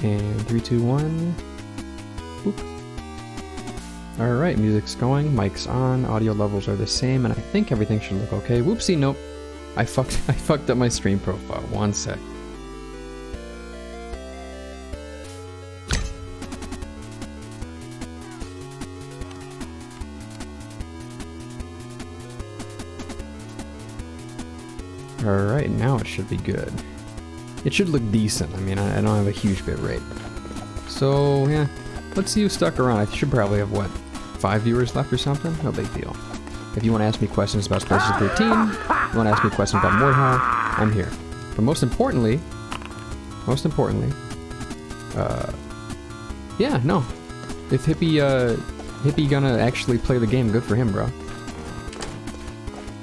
And 3, 2, 1. Boop. Alright, music's going, mic's on, audio levels are the same, and I think everything should look okay. Whoopsie, nope. I fucked up my stream profile. 1 sec. Alright, now it should be good. It should look decent. I mean, I don't have a huge bit rate. So, yeah. Let's see who stuck around. I should probably have, what, 5 viewers left or something? No big deal. If you want to ask me questions about Space 13, you want to ask me questions about Mordhau, I'm here. But most importantly, yeah, no. If Hippie gonna actually play the game, good for him, bro.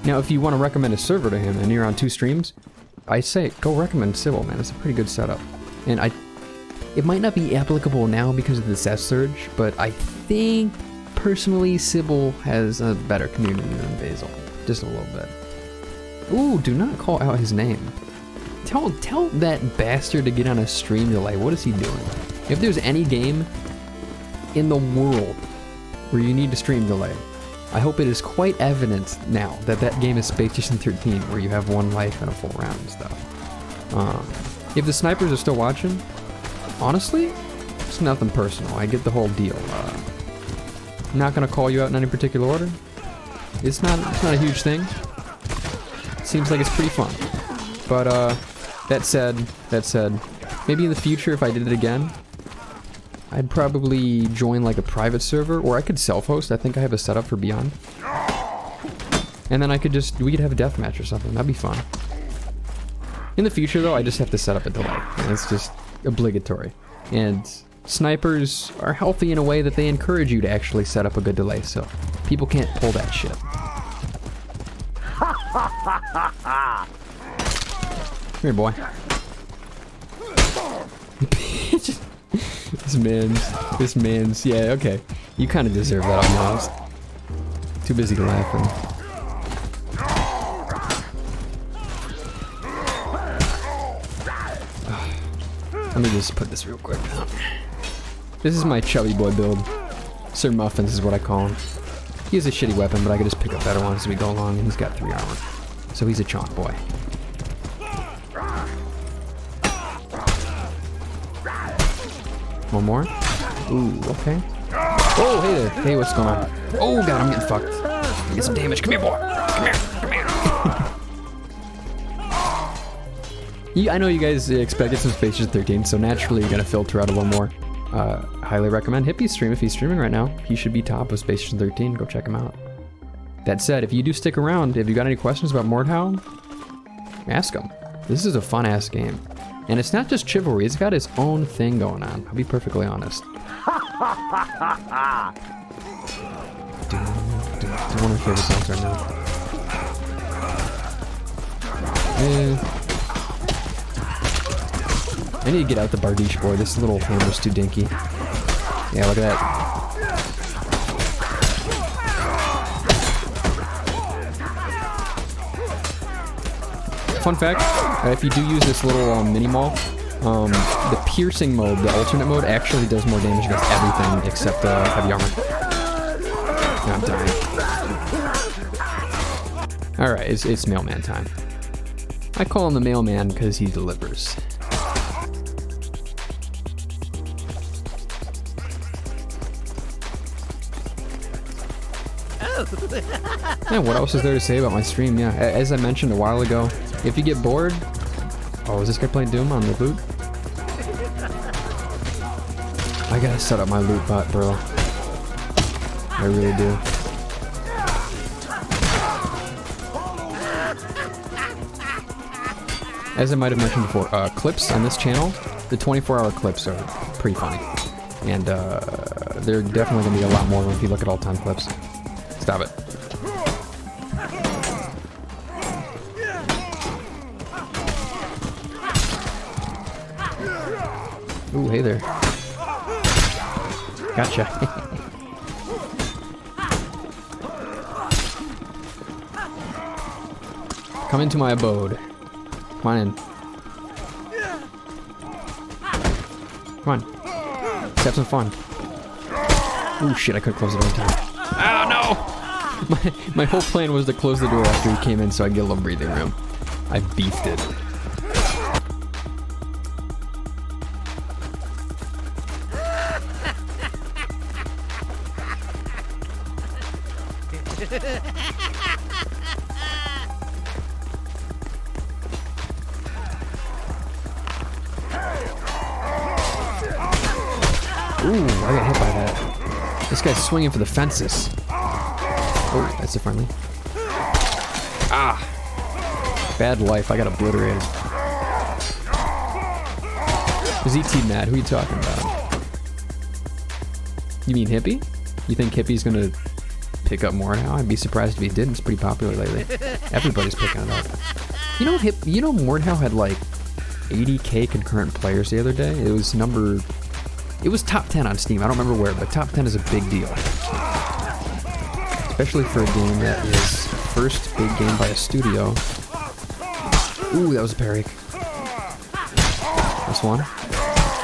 Now, if you want to recommend a server to him and you're on 2 streams, I say go recommend Sybil, man. It's a pretty good setup. And it might not be applicable now because of the set surge, but I think personally Sybil has a better community than Basil, just a little bit. Ooh, do not call out his name. Tell that bastard to get on a stream delay. What is he doing? If there's any game in the world where you need a stream delay, I hope it is quite evident now that that game is Space Station 13, where you have 1 life and a full round and stuff. If the snipers are still watching, honestly, it's nothing personal. I get the whole deal. I'm not gonna call you out in any particular order. It's not a huge thing. Seems like it's pretty fun. But that said, maybe in the future if I did it again, I'd probably join like a private server, or I could self-host. I think I have a setup for Beyond. And then we could have a deathmatch or something. That'd be fun. In the future though, I just have to set up a delay. And it's just obligatory. And snipers are healthy in a way that they encourage you to actually set up a good delay, so people can't pull that shit. Come here, boy. This man's, yeah, okay. You kind of deserve that, I'll be honest. Too busy laughing. Let me just put this real quick. This is my chubby boy build. Sir Muffins is what I call him. He has a shitty weapon, but I can just pick up better ones as we go along, and he's got 3 armor. So he's a chonk boy. One more. Ooh, okay. Oh, hey there. Hey, what's going on? Oh, God, I'm getting fucked. Get some damage. Come here, boy. Come here. Come here. Yeah, I know you guys expected some Space Station 13, so naturally you're going to filter out a little more. Highly recommend Hippie's stream if he's streaming right now. He should be top of Space Station 13. Go check him out. That said, if you do stick around, if you got any questions about Mordhau, ask him. This is a fun-ass game. And it's not just chivalry, it's got its own thing going on. I'll be perfectly honest. One of my favorite songs right now. I need to get out the Bardiche board. This little hammer's too dinky. Yeah, look at that. Fun fact, if you do use this little mini-maul, the piercing mode, the alternate mode, actually does more damage against everything except heavy armor. I'm dying. Alright, it's Mailman time. I call him the Mailman because he delivers. Yeah, what else is there to say about my stream? Yeah, as I mentioned a while ago, if you get bored... Oh, is this guy playing Doom on the loot? I gotta set up my loot bot, bro. I really do. As I might have mentioned before, clips on this channel, the 24-hour clips are pretty funny. And they're definitely gonna be a lot more if you look at all-time clips. Stop it. Ooh, hey there. Gotcha. Come into my abode. Come on in. Come on. Let's have some fun. Oh shit, I couldn't close the door in time. Oh no! My whole plan was to close the door after he came in so I'd get a little breathing room. I beefed it. Ooh, I got hit by that. This guy's swinging for the fences. Oh, that's a friendly. Ah! Bad life, I got obliterated. ZT Mad, who are you talking about? You mean Hippie? You think Hippie's gonna pick up Mordhau? I'd be surprised if he didn't. It's pretty popular lately. Everybody's picking it up. You know Mordhau had like 80k concurrent players the other day? It was top 10 on Steam. I don't remember where, but top 10 is a big deal. Especially for a game that is first big game by a studio. Ooh, that was a parry. This one.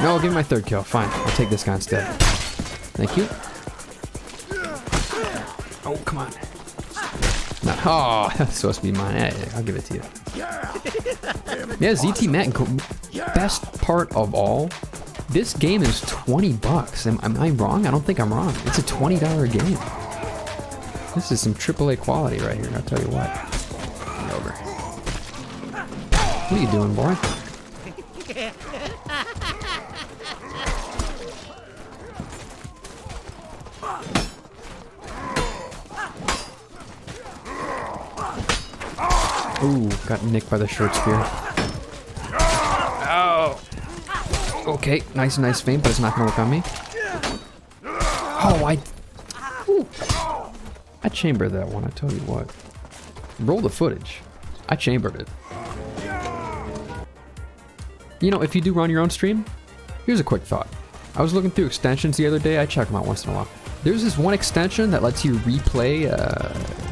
No, give me my third kill. Fine, I'll take this guy instead. Thank you. Oh, come on. No. Oh, that's supposed to be mine. Hey, I'll give it to you. Yeah, ZT Matt, best part of all, this game is $20. Am I wrong? I don't think I'm wrong. It's a $20 game. This is some AAA quality right here, I'll tell you what. Get over. What are you doing, boy? Ooh, got nicked by the short spear. Oh! Okay, nice feint, but it's not gonna work on me. Oh, I chambered that one, I tell you what. Roll the footage. I chambered it. You know, if you do run your own stream, here's a quick thought. I was looking through extensions the other day, I check them out once in a while. There's this one extension that lets you replay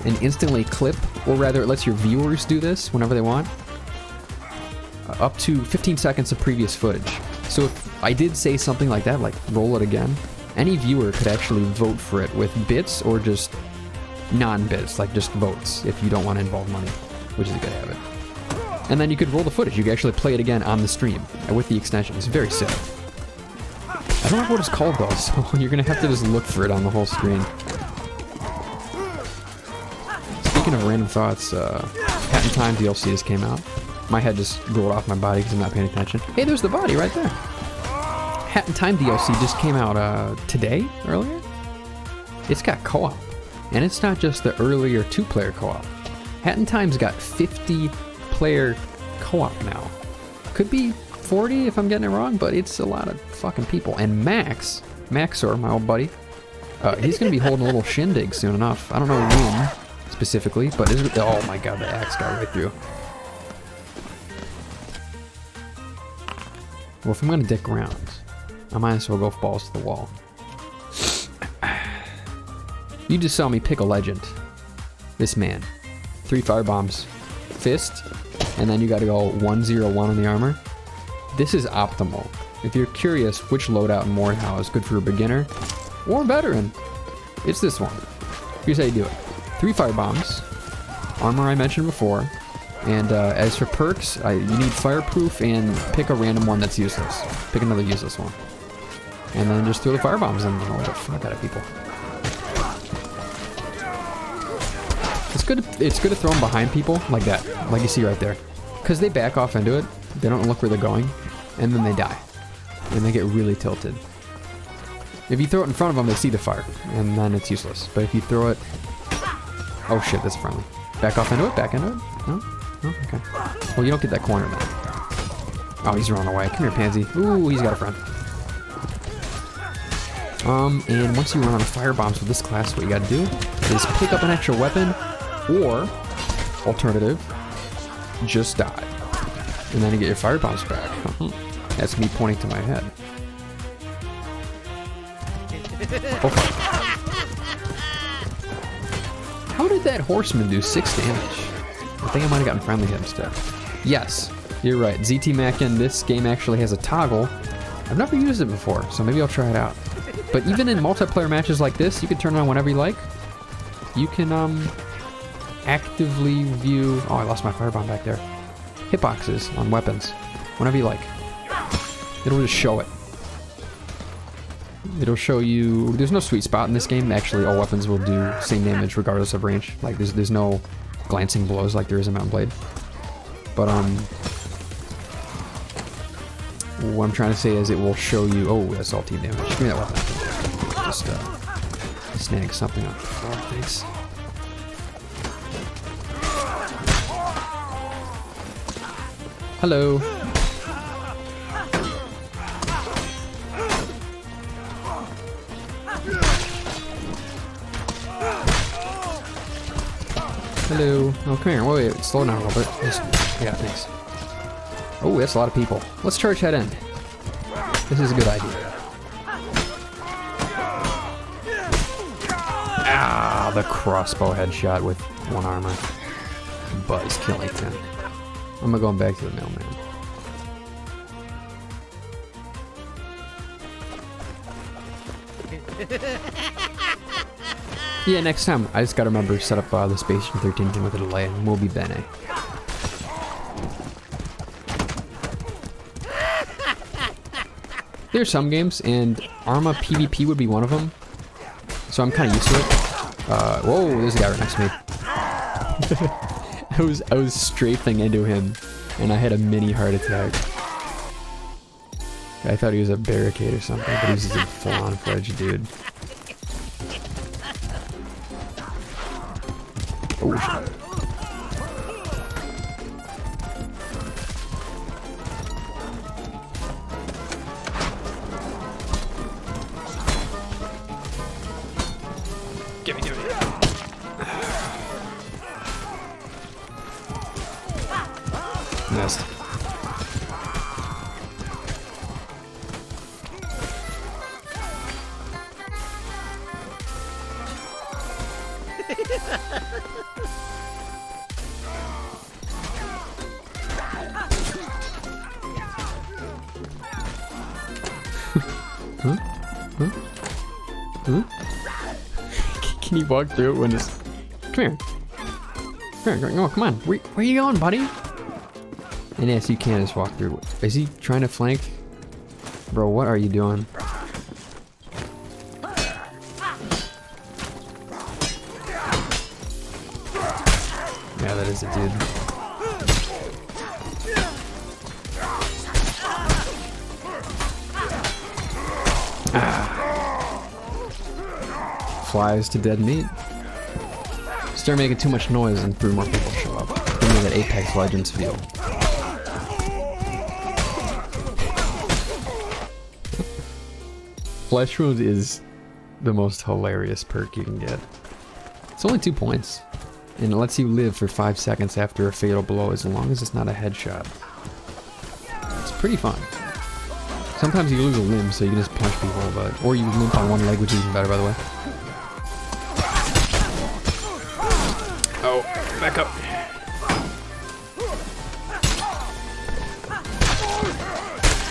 and instantly clip, or rather it lets your viewers do this whenever they want. Up to 15 seconds of previous footage. So if I did say something like that, like roll it again, any viewer could actually vote for it with bits or just non-bits, like just votes, if you don't want to involve money, which is a good habit. And then you could roll the footage. You could actually play it again on the stream with the extension. It's very sick. I don't know what it's called though, so you're gonna have to just look for it on the whole screen. Speaking of random thoughts, Hat in Time DLC just came out. My head just rolled off my body because I'm not paying attention. Hey, there's the body right there. Hat in Time DLC just came out today, earlier. It's got co-op, and it's not just the earlier 2-player co-op. Hat in Time's got 50-player co-op now. Could be 40 if I'm getting it wrong, but it's a lot of fucking people. And Maxor, my old buddy, he's gonna be holding a little shindig soon enough. I don't know when specifically, but oh my god, the axe got right through. Well, if I'm gonna dick around, I might as well go balls to the wall. You just saw me pick a legend. This man. 3 firebombs, fist, and then you gotta go 101 on the armor. This is optimal. If you're curious which loadout in Mordhau is good for a beginner or a veteran, it's this one. Here's how you do it. 3 firebombs, armor I mentioned before, and as for perks, you need fireproof and pick a random one that's useless. Pick another useless one. And then just throw the firebombs and blow the fuck out of people. It's good to throw them behind people like that, like you see right there. Because they back off into it, they don't look where they're going, and then they die. And they get really tilted. If you throw it in front of them, they see the fire, and then it's useless. But if you throw it... Oh shit, that's friendly. Back off into it? Back into it? No? Oh, okay. Well, you don't get that corner then. Oh, he's running away. Come here, Pansy. Ooh, he's got a friend. And once you run out of firebombs with this class, what you gotta do is pick up an extra weapon, or, alternative, just die. And then you get your firebombs back. That's me pointing to my head. Oh, how did that horseman do 6 damage? I think I might have gotten friendly hit instead. Yes, you're right. ZT Mackin, this game actually has a toggle I've never used it before, so maybe I'll try it out. But even in multiplayer matches like this, you can turn it on whenever you like. You can actively view... Oh, I lost my firebomb back there. Hitboxes on weapons, whenever you like. It'll just show it. It'll show you... There's no sweet spot in this game. Actually, all weapons will do same damage regardless of range. Like, there's no glancing blows like there is in Mountain Blade. But, what I'm trying to say is it will show you... Oh, that's all team damage. Give me that weapon. Just, snag something up. Oh, thanks. Hello. Hello. Oh, come here. Wait, slow down a little bit. Yeah, thanks. Oh, that's a lot of people. Let's charge head end. This is a good idea. Ah, the crossbow headshot with one armor. Buzz killing him. I'm going back to the Mailman. Yeah, next time. I just gotta remember to set up the Station 13 thing with a delay and we'll be bene. There's some games, and Arma PvP would be one of them. So I'm kind of used to it. Whoa, there's a guy right next to me. I was strafing into him, and I had a mini heart attack. I thought he was a barricade or something, but he was just a full-on fledged dude. Oh shit. Gimme. Missed. Huh? Can you walk through it when it's... Come here. Oh, come on. Where are you going, buddy? And yes, you can just walk through. Is he trying to flank? Bro, what are you doing? Yeah, that is a dude. Flies to dead meat. Start making too much noise and 3 more people show up. Give me that Apex Legends feel. Flesh Wound is the most hilarious perk you can get. It's only 2 points, and it lets you live for 5 seconds after a fatal blow as long as it's not a headshot. It's pretty fun. Sometimes you lose a limb, so you can just punch people, or you limp on one leg, which is even better, by the way. Oh, back up.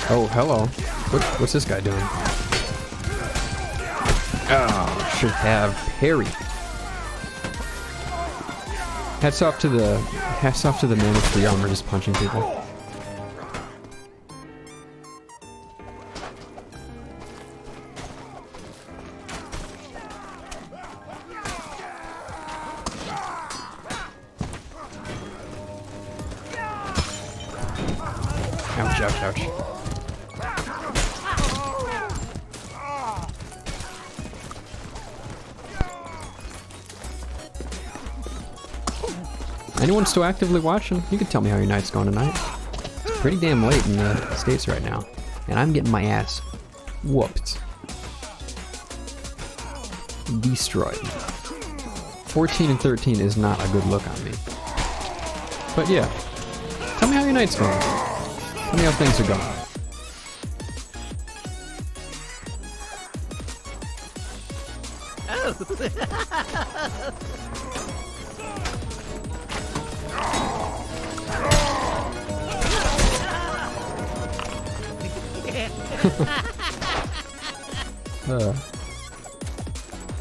Oh, hello. What's this guy doing? Oh, should have parry. Hats off to the man with 3 armor just punching people. Ouch. Anyone still actively watching? You can tell me how your night's going tonight. It's pretty damn late in the States right now, and I'm getting my ass whooped. Destroyed. 14 and 13 is not a good look on me. But yeah, tell me how your night's going. Tell me how things are going.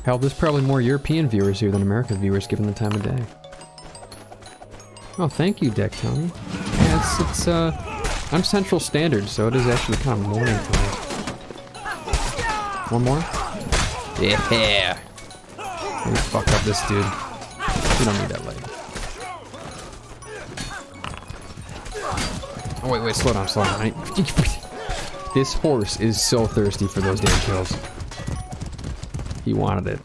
Hell, there's probably more European viewers here than American viewers given the time of day. Oh, thank you, Deck Tony. Yeah, it's I'm Central Standard, so it is actually kind of morning for me. One more? Yeah! Let me fuck up this dude. You don't need that leg. Oh, wait, slow down. This horse is so thirsty for those damn kills. He wanted it.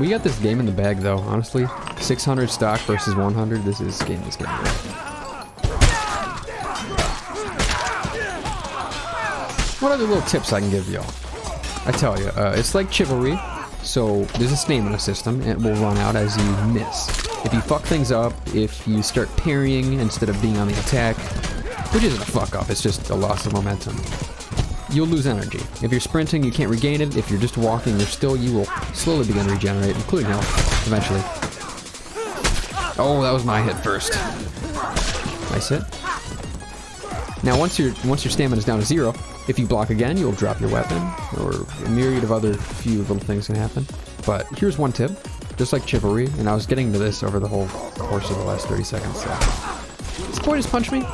We got this game in the bag though, honestly. 600 stock versus 100, this game is getting good. What other little tips I can give y'all? I tell you, it's like chivalry. So there's a stamina system, and it will run out as you miss. If you fuck things up, if you start parrying instead of being on the attack, which isn't a fuck up, it's just a loss of momentum, you'll lose energy. If you're sprinting, you can't regain it. If you're just walking, you will slowly begin to regenerate, including health, eventually. Oh, that was my hit first. Nice hit. Now, once your stamina is down to 0, if you block again, you'll drop your weapon, or a myriad of other few little things can happen. But here's one tip, just like chivalry, and I was getting to this over the whole course of the last 30 seconds. So. This boy just punched me.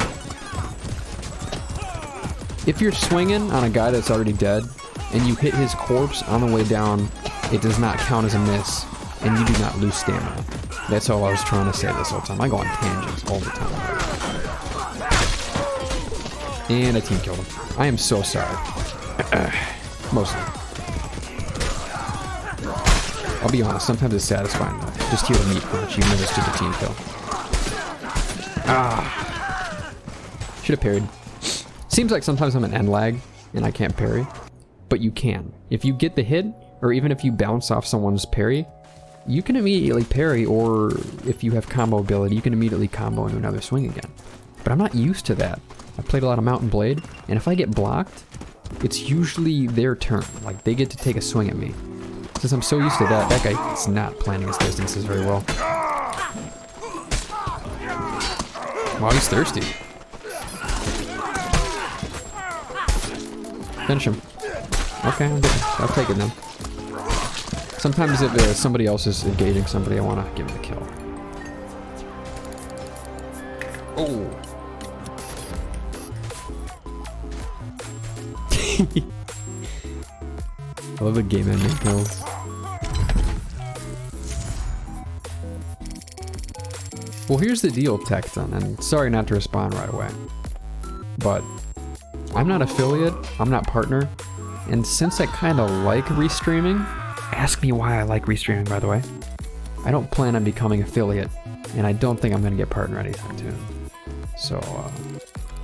If you're swinging on a guy that's already dead, and you hit his corpse on the way down, it does not count as a miss, and you do not lose stamina. That's all I was trying to say this whole time. I go on tangents all the time. And a team killed him. I am so sorry. Mostly. I'll be honest, sometimes it's satisfying though. Just hear a meat crunch, even if it's just a team kill. Should have parried. Seems like sometimes I'm an end lag, and I can't parry. But you can. If you get the hit, or even if you bounce off someone's parry, you can immediately parry, or if you have combo ability, you can immediately combo into another swing again. But I'm not used to that. I played a lot of Mountain Blade, and if I get blocked, it's usually their turn. Like, they get to take a swing at me. Since I'm so used to that, that guy is not planning his distances very well. Wow, he's thirsty. Finish him. Okay, I'll take it then. Sometimes if somebody else is engaging somebody, I want to give him a kill. Oh! I love the game ending kills. Well, here's the deal, Tecton, and sorry not to respond right away, but I'm not affiliate, I'm not partner, and since I kind of like restreaming, ask me why I like restreaming, by the way. I don't plan on becoming affiliate, and I don't think I'm going to get partner anytime soon. So,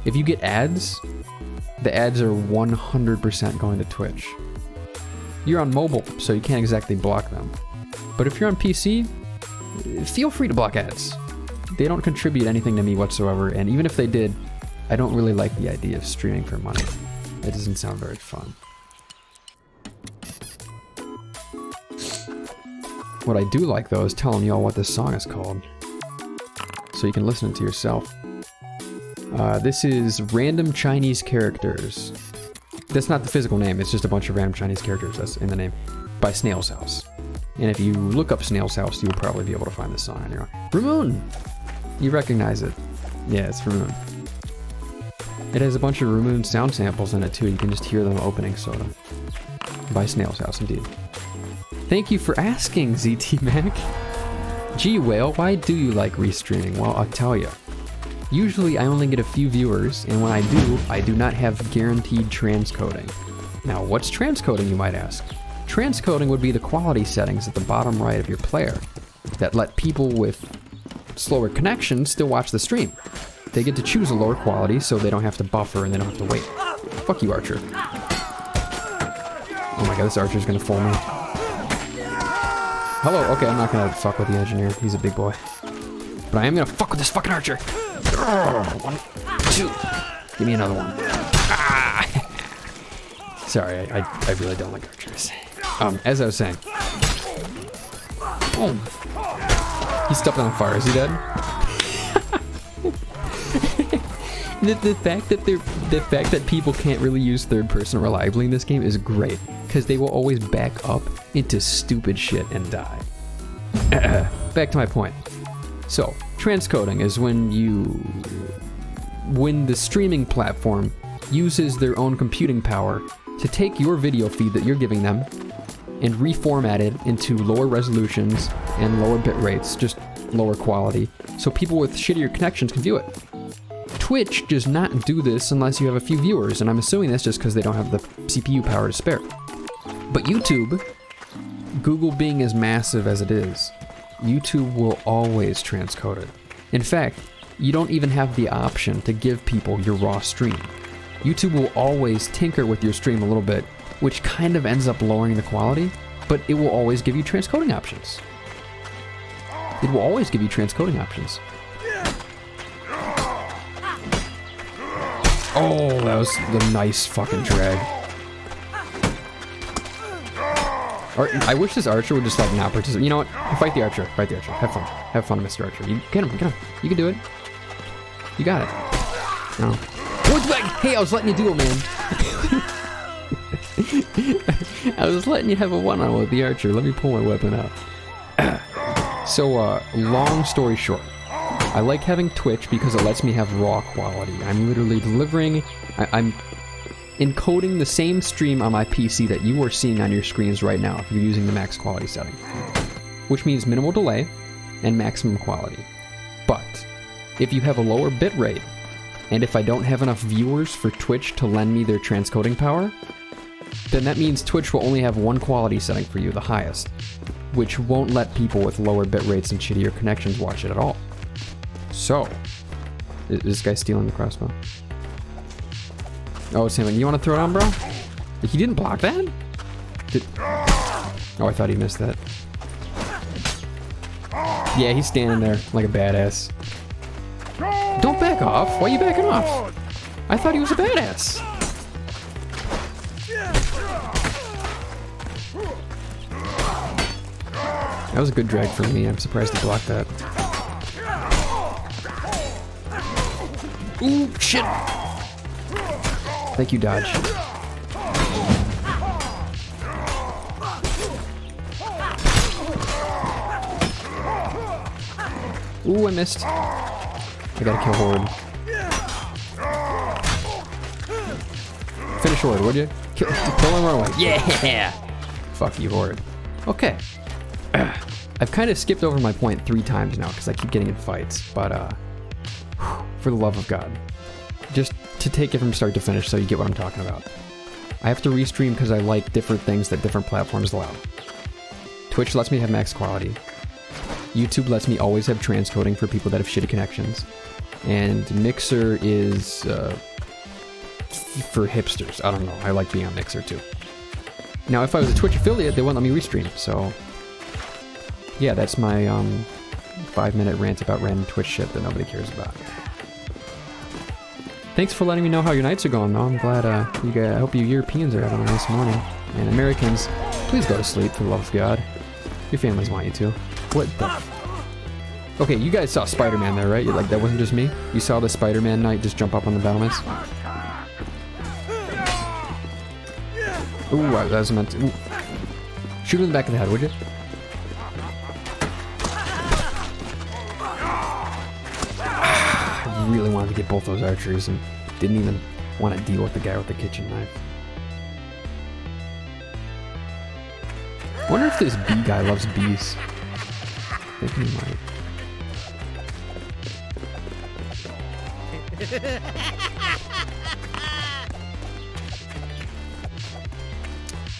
if you get ads, the ads are 100% going to Twitch. You're on mobile, so you can't exactly block them. But if you're on PC, feel free to block ads. They don't contribute anything to me whatsoever, and even if they did, I don't really like the idea of streaming for money. It doesn't sound very fun. What I do like, though, is telling y'all what this song is called, so you can listen to yourself. This is Random Chinese Characters. That's not the physical name, it's just a bunch of random Chinese characters that's in the name, by Snail's House. And if you look up Snail's House, you'll probably be able to find this song on your own. Ramoon! You recognize it. Yeah, it's Ramoon. It has a bunch of Ramoon sound samples in it too, you can just hear them opening soda. By Snail's House, indeed. Thank you for asking, ZT Mac. Gee, Whale, why do you like restreaming? Well, I'll tell you. Usually I only get a few viewers, and when I do not have guaranteed transcoding. Now, what's transcoding, you might ask? Transcoding would be the quality settings at the bottom right of your player that let people with slower connections still watch the stream. They get to choose a lower quality so they don't have to buffer and they don't have to wait. Fuck you, Archer. Oh my god, this Archer's gonna fool me. Hello, okay, I'm not gonna fuck with the engineer, he's a big boy. But I am gonna fuck with this fucking Archer. 1, 2. Give me another one. Ah! Sorry, I really don't like archers. As I was saying. Boom. He stepped on fire. Is he dead? the fact that people can't really use third person reliably in this game is great, because they will always back up into stupid shit and die. Back to my point. So, transcoding is when the streaming platform uses their own computing power to take your video feed that you're giving them and reformat it into lower resolutions and lower bit rates, just lower quality, so people with shittier connections can view it. Twitch does not do this unless you have a few viewers, and I'm assuming that's just because they don't have the CPU power to spare. But YouTube, Google being as massive as it is, YouTube will always transcode it. In fact, you don't even have the option to give people your raw stream. YouTube will always tinker with your stream a little bit, which kind of ends up lowering the quality, but it will always give you transcoding options. It will always give you transcoding options. Oh, that was the nice fucking drag. I wish this archer would just like not participate. You know what? Fight the archer. Fight the archer. Have fun. Have fun, Mr. Archer. You get him. Get him. You can do it. You got it. No. What's back? Hey, I was letting you do it, man. I was letting you have a one-on-one with the archer. Let me pull my weapon out. So, long story short, I like having Twitch because it lets me have raw quality. I'm literally delivering, I'm encoding the same stream on my PC that you are seeing on your screens right now if you're using the max quality setting, which means minimal delay and maximum quality. But if you have a lower bit rate, and if I don't have enough viewers for Twitch to lend me their transcoding power, then that means Twitch will only have one quality setting for you, the highest, which won't let people with lower bit rates and shittier connections watch it at all. So, is this guy stealing the crossbow? Oh, Sam, you want to throw it on, bro? He didn't block that? Oh, I thought he missed that. Yeah, he's standing there like a badass. Don't back off. Why are you backing off? I thought he was a badass. That was a good drag for me. I'm surprised he blocked that. Ooh, shit! Thank you, Dodge. Ooh, I missed. I gotta kill Horde. Finish Horde, would you? Kill him, run away. Yeah! Fuck you, Horde. Okay. I've kind of skipped over my point 3 times now because I keep getting in fights, but for the love of God. Just to take it from start to finish so you get what I'm talking about. I have to restream because I like different things that different platforms allow. Twitch lets me have max quality. YouTube lets me always have transcoding for people that have shitty connections. And Mixer is for hipsters. I don't know. I like being on Mixer too. Now, if I was a Twitch affiliate, they wouldn't let me restream, so... Yeah, that's my 5-minute rant about random Twitch shit that nobody cares about. Thanks for letting me know how your nights are going, though. I'm glad you guys, I hope you Europeans are having a nice morning. And Americans, please go to sleep, for the love of God. Your families want you to. What the... Okay, you guys saw Spider-Man there, right? Like, that wasn't just me? You saw the Spider-Man knight just jump up on the battlements? Ooh, that was meant to... Ooh. Shoot him in the back of the head, would you? I really wanted to get both those archers and didn't even want to deal with the guy with the kitchen knife. I wonder if this bee guy loves bees. I think he might.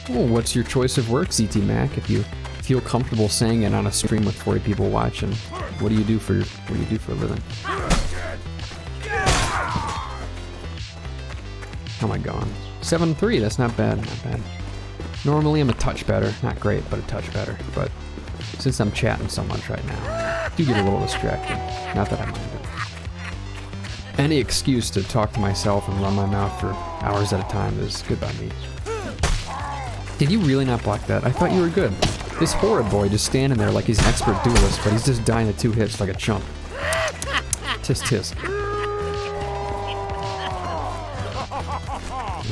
Well, what's your choice of work, ZT Mac? If you feel comfortable saying it on a stream with 40 people watching, what do you do for a living? How am I going? 7-3. That's not bad. Not bad. Normally I'm a touch better. Not great, but a touch better. But since I'm chatting so much right now, I do get a little distracted. Not that I mind it. Any excuse to talk to myself and run my mouth for hours at a time is good by me. Did you really not block that? I thought you were good. This horrid boy just standing there like he's an expert duelist, but he's just dying to 2 hits like a chump. Tisk tisk.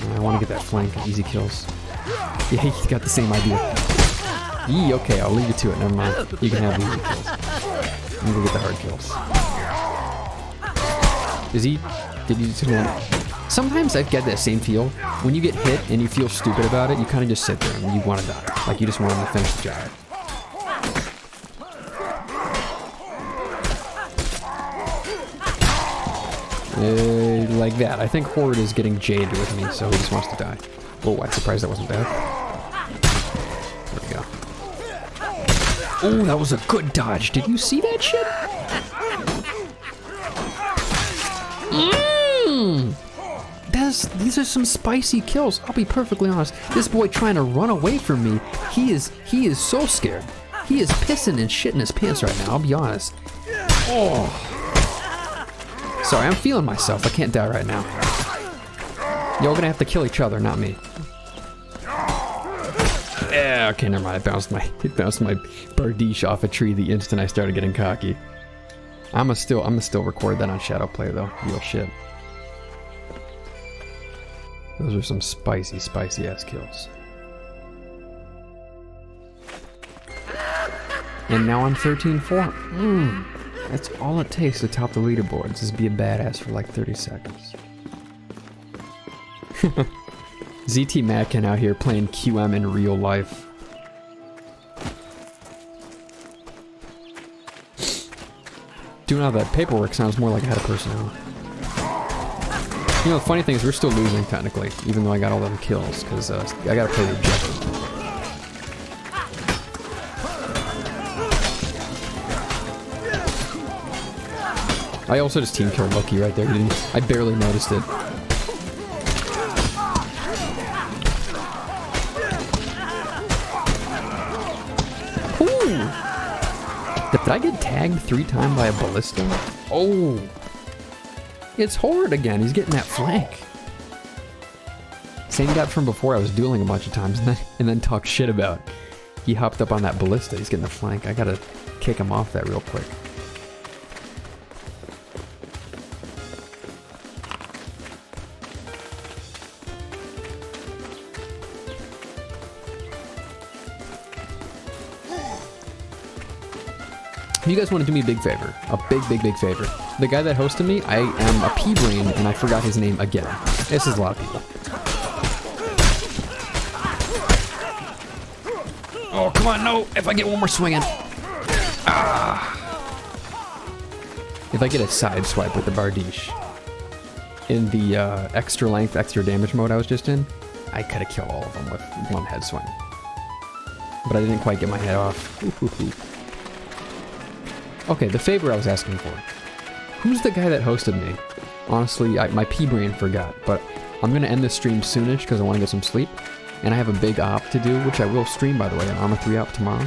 I want to get that flank. Easy kills. Yeah, he got the same idea. Yee, okay, I'll leave you to it. Never mind. You can have the easy kills. I'm gonna get the hard kills. Is he... Did you just want... Sometimes I get that same feel. When you get hit and you feel stupid about it, you kind of just sit there and you want to die. Like you just want him to finish the job. Like that. I think Horde is getting jaded with me, so he just wants to die. Oh, I'm surprised that wasn't bad. There we go. Oh, that was a good dodge. Did you see that shit? These are some spicy kills. I'll be perfectly honest. This boy trying to run away from me, he is so scared. He is pissing and shitting his pants right now, I'll be honest. Oh. Sorry, I'm feeling myself. I can't die right now. Y'all gonna have to kill each other, not me. Yeah, okay, never mind. It bounced my Bardiche off a tree the instant I started getting cocky. I'm gonna still record that on Shadowplay though. Real shit. Those are some spicy, spicy ass kills. And now I'm 13-4. That's all it takes to top the leaderboards, is be a badass for like 30 seconds. ZT Mackin out here playing QM in real life. Doing all that paperwork sounds more like I had a personality. You know, the funny thing is we're still losing technically, even though I got all them kills, because I gotta play the objective. I also just team killed Loki right there. I barely noticed it. Ooh! Did I get tagged 3 times by a ballista? Oh! It's Horde again. He's getting that flank. Same guy from before. I was dueling a bunch of times and then talked shit about. He hopped up on that ballista. He's getting the flank. I gotta kick him off that real quick. If you guys want to do me a big favor, a big favor, the guy that hosted me, I am a P-brain and I forgot his name again. This is a lot of people. Oh, come on, no! If I get one more swinging. Ah. If I get a side swipe with the Bardiche in the extra length, extra damage mode I was just in, I could have killed all of them with one head swing. But I didn't quite get my head off. Okay, the favor I was asking for. Who's the guy that hosted me? Honestly, my P-brain forgot, but I'm gonna end this stream soonish because I want to get some sleep. And I have a big op to do, which I will stream, by the way, an Arma 3 op tomorrow.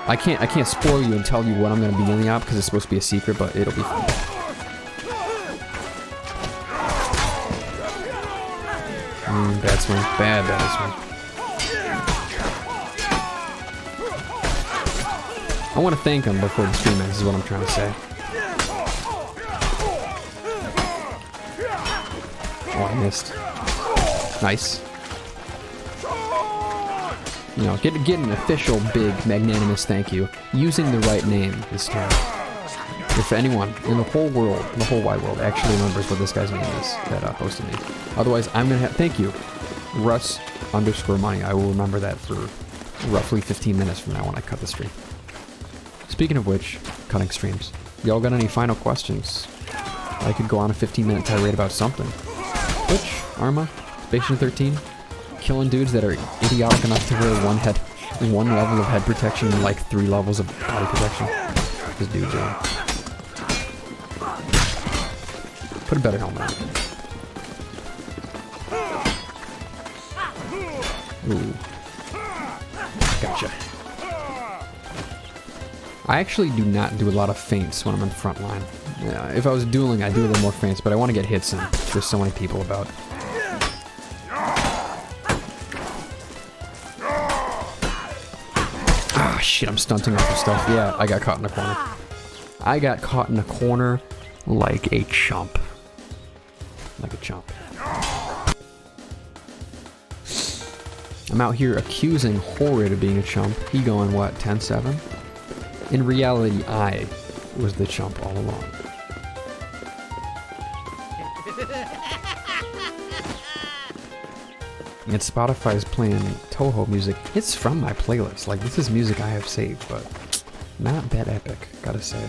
I can't spoil you and tell you what I'm gonna be in the op because it's supposed to be a secret, but it'll be fun. Bad swing. Bad swing. I want to thank him before the stream ends, is what I'm trying to say. Oh, I missed. Nice. You know, get an official, big, magnanimous thank you, using the right name this time. If anyone in the whole world, the whole wide world, actually remembers what this guy's name is that hosted me. Otherwise, I'm gonna have, thank you, Russ_money. I will remember that for roughly 15 minutes from now when I cut the stream. Speaking of which, cutting streams. Y'all got any final questions? I could go on a 15-minute tirade about something. Twitch, Arma, Station 13, killing dudes that are idiotic enough to wear one level of head protection and like 3 levels of body protection. This dude's doing. Put a better helmet on. Ooh. Gotcha. I actually do not do a lot of feints when I'm in the front line. If I was dueling, I'd do a little more feints, but I want to get hits in. There's so many people about. Ah, shit, I'm stunting off of stuff. Yeah, I got caught in a corner. I got caught in a corner like a chump. Like a chump. I'm out here accusing Horrid of being a chump. He going, what, 10-7? In reality, I was the chump all along. And Spotify's playing Toho music. It's from my playlist. Like, this is music I have saved, but not that epic, gotta say.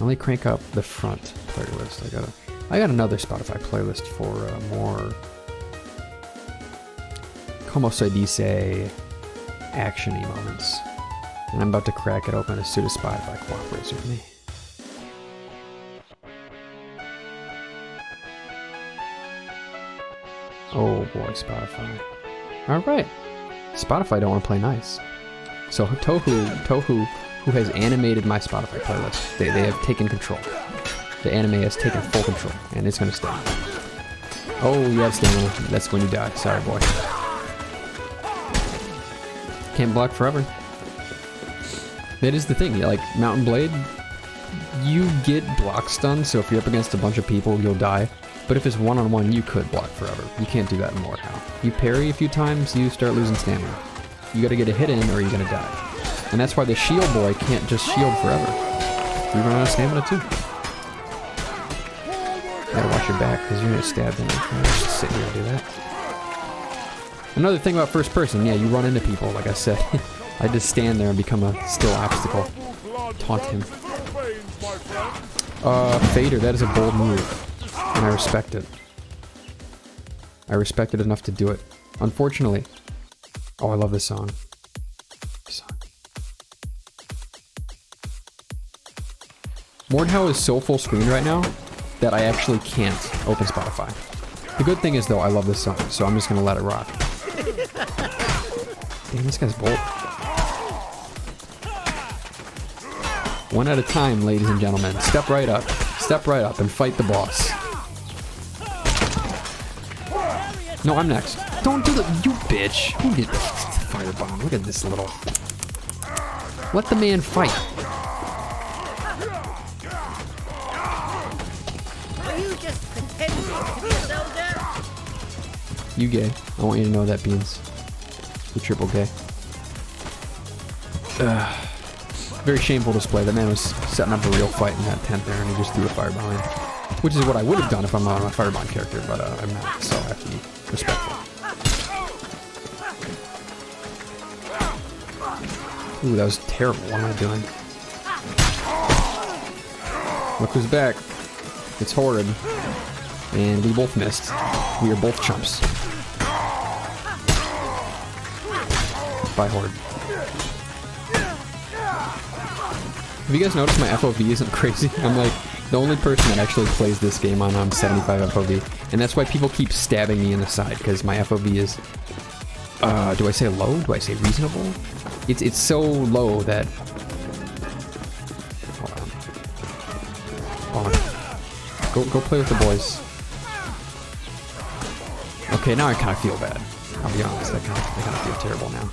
Only crank up the front playlist. I got another Spotify playlist for more, como se dice, action-y moments. And I'm about to crack it open as soon as Spotify cooperates with me. Oh boy, Spotify. Alright. Spotify don't want to play nice. So Toho, who has animated my Spotify playlist, they have taken control. The anime has taken full control, and it's gonna stay. Oh, you have stamina. That's when you die. Sorry, boy. Can't block forever. That is the thing. Like, Mountain Blade, you get block stunned, so if you're up against a bunch of people, you'll die. But if it's one-on-one, you could block forever. You can't do that in Mordhau. You parry a few times, you start losing stamina. You gotta get a hit in, or you're gonna die. And that's why the shield boy can't just shield forever. You run out of stamina too. You gotta watch your back, because you're gonna stab them. You can't just sit here and do that. Another thing about first person, yeah, you run into people, like I said. I just stand there and become a still obstacle. Taunt him. Fader, that is a bold move. And I respect it. I respect it enough to do it. Unfortunately. Oh, I love this song. Mordhau is so full screen right now that I actually can't open Spotify. The good thing is though, I love this song, so I'm just gonna let it rock. Damn, this guy's bold. One at a time, ladies and gentlemen. Step right up and fight the boss. No, I'm next. Don't do you bitch. Who did the firebomb? Look at this little... Let the man fight. Are you just pretending to be a soldier? You gay. I want you to know that, Beans. You triple gay. Very shameful display. That man was setting up a real fight in that tent there, and he just threw a firebomb in. Which is what I would have done if I'm not a firebomb character, but I'm not, so I have to be respectful. Ooh, that was terrible. What am I doing? Look who's back. It's Horrid. And we both missed. We are both chumps. Bye, Horrid. Have you guys noticed my FOV isn't crazy? I'm like the only person that actually plays this game on 75 FOV. And that's why people keep stabbing me in the side, because my FOV is... do I say low? Do I say reasonable? It's so low that... Hold on. Go play with the boys. Okay, now I kind of feel bad. I'll be honest, I kind of feel terrible now.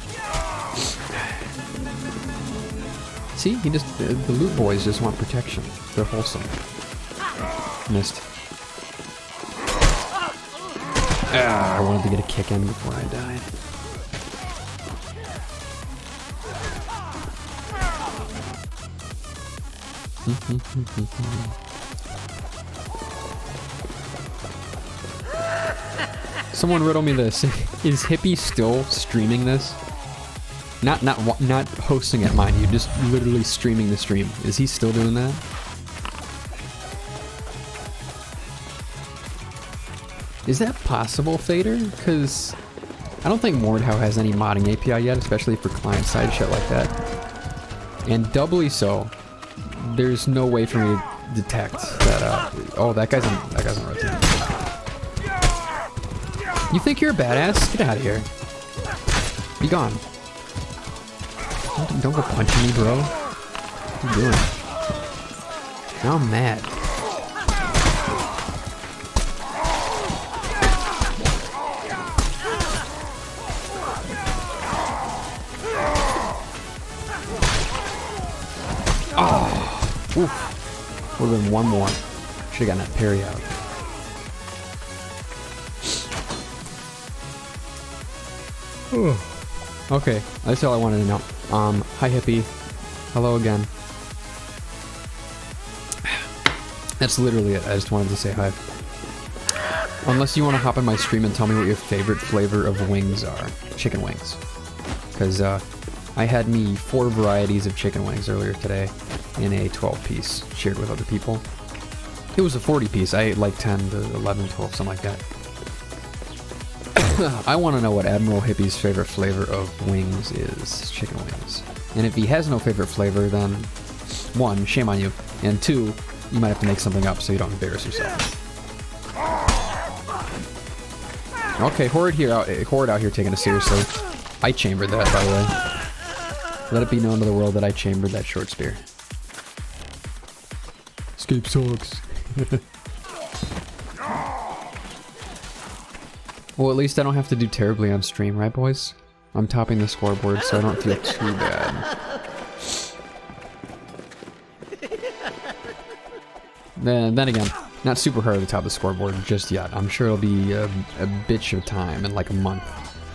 See, the loot boys just want protection. They're wholesome. Missed. I wanted to get a kick in before I died. Someone riddle me this. Is Hippie still streaming this? Not hosting it, mind you, just literally streaming the stream. Is he still doing that? Is that possible, Fader? Because I don't think Mordhau has any modding API yet, especially for client-side shit like that. And doubly so, there's no way for me to detect that. Oh, that guy's on rotate. You think you're a badass? Get out of here. Be gone. Don't go punching me, bro. What are you doing? Now I'm mad. Oh! Oof. Would have been one more. Should have gotten that parry out. Okay, that's all I wanted to know. Hi Hippie. Hello again. That's literally it. I just wanted to say hi. Unless you want to hop in my stream and tell me what your favorite flavor of wings are. Chicken wings. Because I had me 4 varieties of chicken wings earlier today in a 12-piece shared with other people. It was a 40-piece. I ate like 10 to 11, 12, something like that. I want to know what Admiral Hippie's favorite flavor of wings is. Chicken wings. And if he has no favorite flavor, then 1, shame on you. And 2, you might have to make something up so you don't embarrass yourself. Okay, Horde out here taking it seriously. I chambered that, by the way. Let it be known to the world that I chambered that short spear. Escape sucks. Well, at least I don't have to do terribly on stream, right, boys? I'm topping the scoreboard, so I don't feel too bad. Then again, not super hard to top the scoreboard just yet. I'm sure it'll be a bitch of time in like a month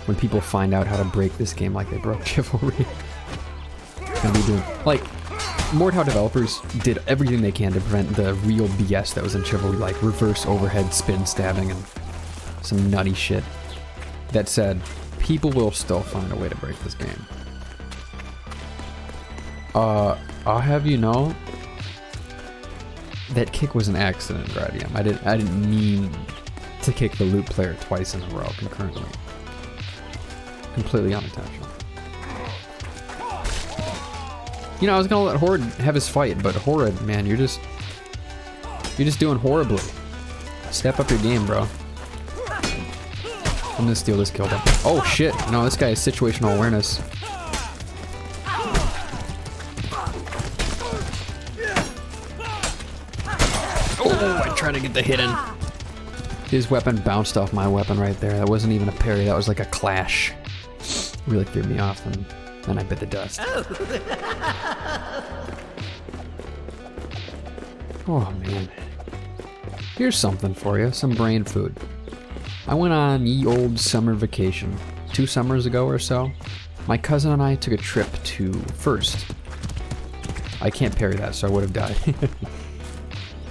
when people find out how to break this game like they broke Chivalry. And be doing, like, Mordhau developers did everything they can to prevent the real BS that was in Chivalry, like reverse overhead spin stabbing and some nutty shit. That said, people will still find a way to break this game. I'll have you know that kick was an accident, Gradium. I didn't mean to kick the loot player twice in a row concurrently. Completely unintentional. You know, I was gonna let Horde have his fight, but Horde, man, you're just doing horribly. Step up your game, bro. I'm gonna steal this kill though. Oh shit! No, this guy has situational awareness. Oh, I tried to get the hit in. His weapon bounced off my weapon right there. That wasn't even a parry. That was like a clash. Really threw me off, and then I bit the dust. Oh man. Here's something for you. Some brain food. I went on ye old summer vacation 2 summers ago or so. My cousin and I took a trip to First. I can't parry that, so I would have died.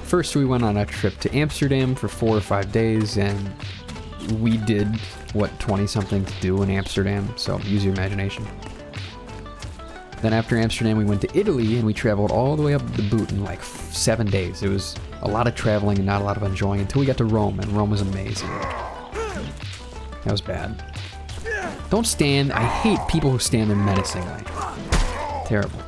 First, we went on a trip to Amsterdam for 4 or 5 days, and we did what 20-somethings do in Amsterdam, so use your imagination. Then after Amsterdam, we went to Italy, and we traveled all the way up the boot in like 7 days. It was a lot of traveling and not a lot of enjoying until we got to Rome, and Rome was amazing. That was bad. Don't stand. I hate people who stand there menacingly. Terrible.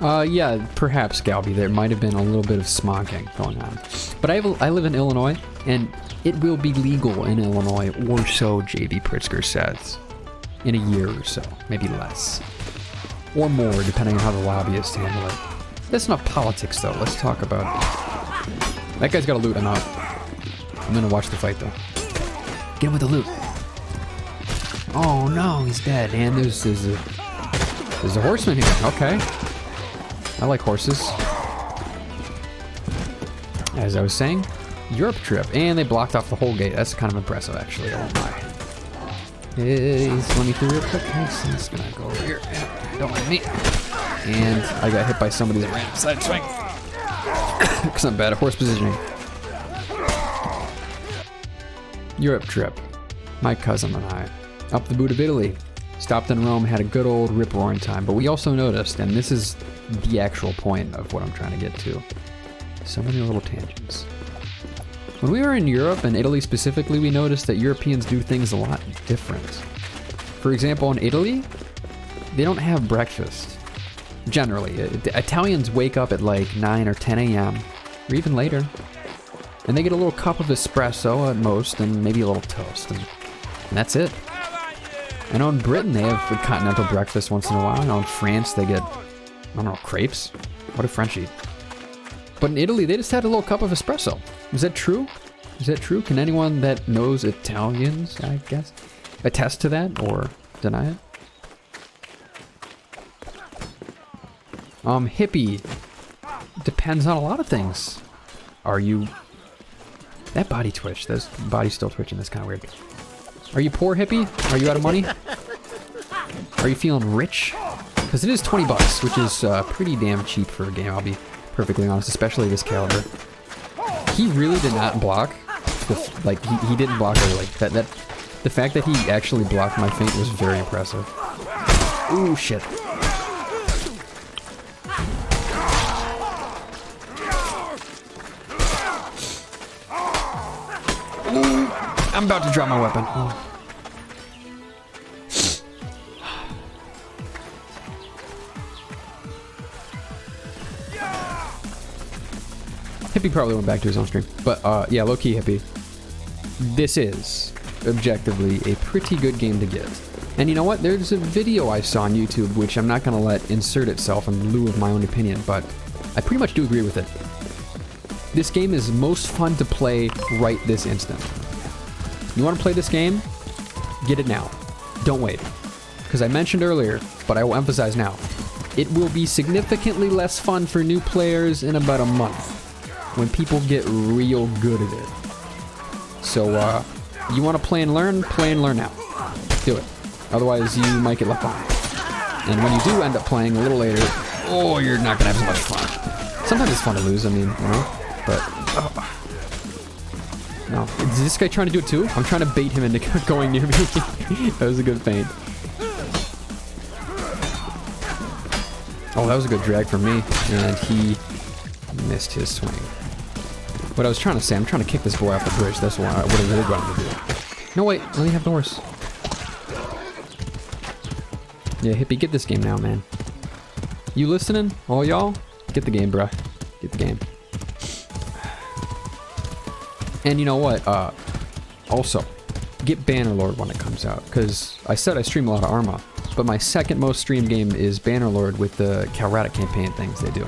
Yeah, perhaps, Galby. There might have been a little bit of smocking going on. But I live in Illinois, and it will be legal in Illinois, or so JB Pritzker says, in a year or so, maybe less. Or more, depending on how the lobbyists handle it. That's enough politics, though. Let's talk about it. That guy's got a loot. I'm out. I'm gonna watch the fight, though. Get him with the loot. Oh, no, he's dead. And there's a horseman here. Okay. I like horses. As I was saying, Europe trip. And they blocked off the whole gate. That's kind of impressive, actually. Oh my. Hey, let me through real quick. I'm just gonna go over here. Don't mind me. And I got hit by somebody's random side swing. Because I'm bad at horse positioning. Europe trip. My cousin and I. Up the boot of Italy. Stopped in Rome, had a good old rip-roaring time. But we also noticed, and this is the actual point of what I'm trying to get to. So many little tangents. When we were in Europe, and Italy specifically, we noticed that Europeans do things a lot different. For example, in Italy, they don't have breakfast. Generally. Italians wake up at like 9 or 10 a.m., or even later. And they get a little cup of espresso at most, and maybe a little toast. And that's it. I know in Britain they have a continental breakfast once in a while. I know in France they get, I don't know, crepes? What do French eat? But in Italy they just had a little cup of espresso. Is that true? Is that true? Can anyone that knows Italians, I guess, attest to that or deny it? Hippie. Depends on a lot of things. Are you That body twitch. Those body's still twitching. That's kind of weird. Are you poor, hippie? Are you out of money? Are you feeling rich? Because it is 20 bucks, which is pretty damn cheap for a game, I'll be perfectly honest, especially this caliber. He really did not block. Like, he didn't block early. The fact that he actually blocked my feint was very impressive. Ooh, shit. Ooh, I'm about to drop my weapon. Ooh. Hippie probably went back to his own stream. But, yeah, low-key Hippie. This is, objectively, a pretty good game to get. And you know what? There's a video I saw on YouTube, which I'm not going to let insert itself in lieu of my own opinion, but I pretty much do agree with it. This game is most fun to play right this instant. You want to play this game? Get it now. Don't wait. Because I mentioned earlier, but I will emphasize now, it will be significantly less fun for new players in about a month, when people get real good at it. So, you want to play and learn now. Do it. Otherwise, you might get left behind. And when you do end up playing a little later, oh, you're not going to have as much fun. Sometimes it's fun to lose, I mean, you know, but... Oh. No. Is this guy trying to do it too? I'm trying to bait him into going near me. That was a good feint. Oh, that was a good drag from me. And he missed his swing. What I was trying to say, I'm trying to kick this boy off the bridge. That's what I would have really wanted to do. No, wait. Let me have Norse. Yeah, Hippie, get this game now, man. You listening? All y'all? Get the game, bruh. Get the game. And you know what? Also, get Bannerlord when it comes out. Because I said I stream a lot of Arma. But my second most streamed game is Bannerlord with the Calradic campaign things they do.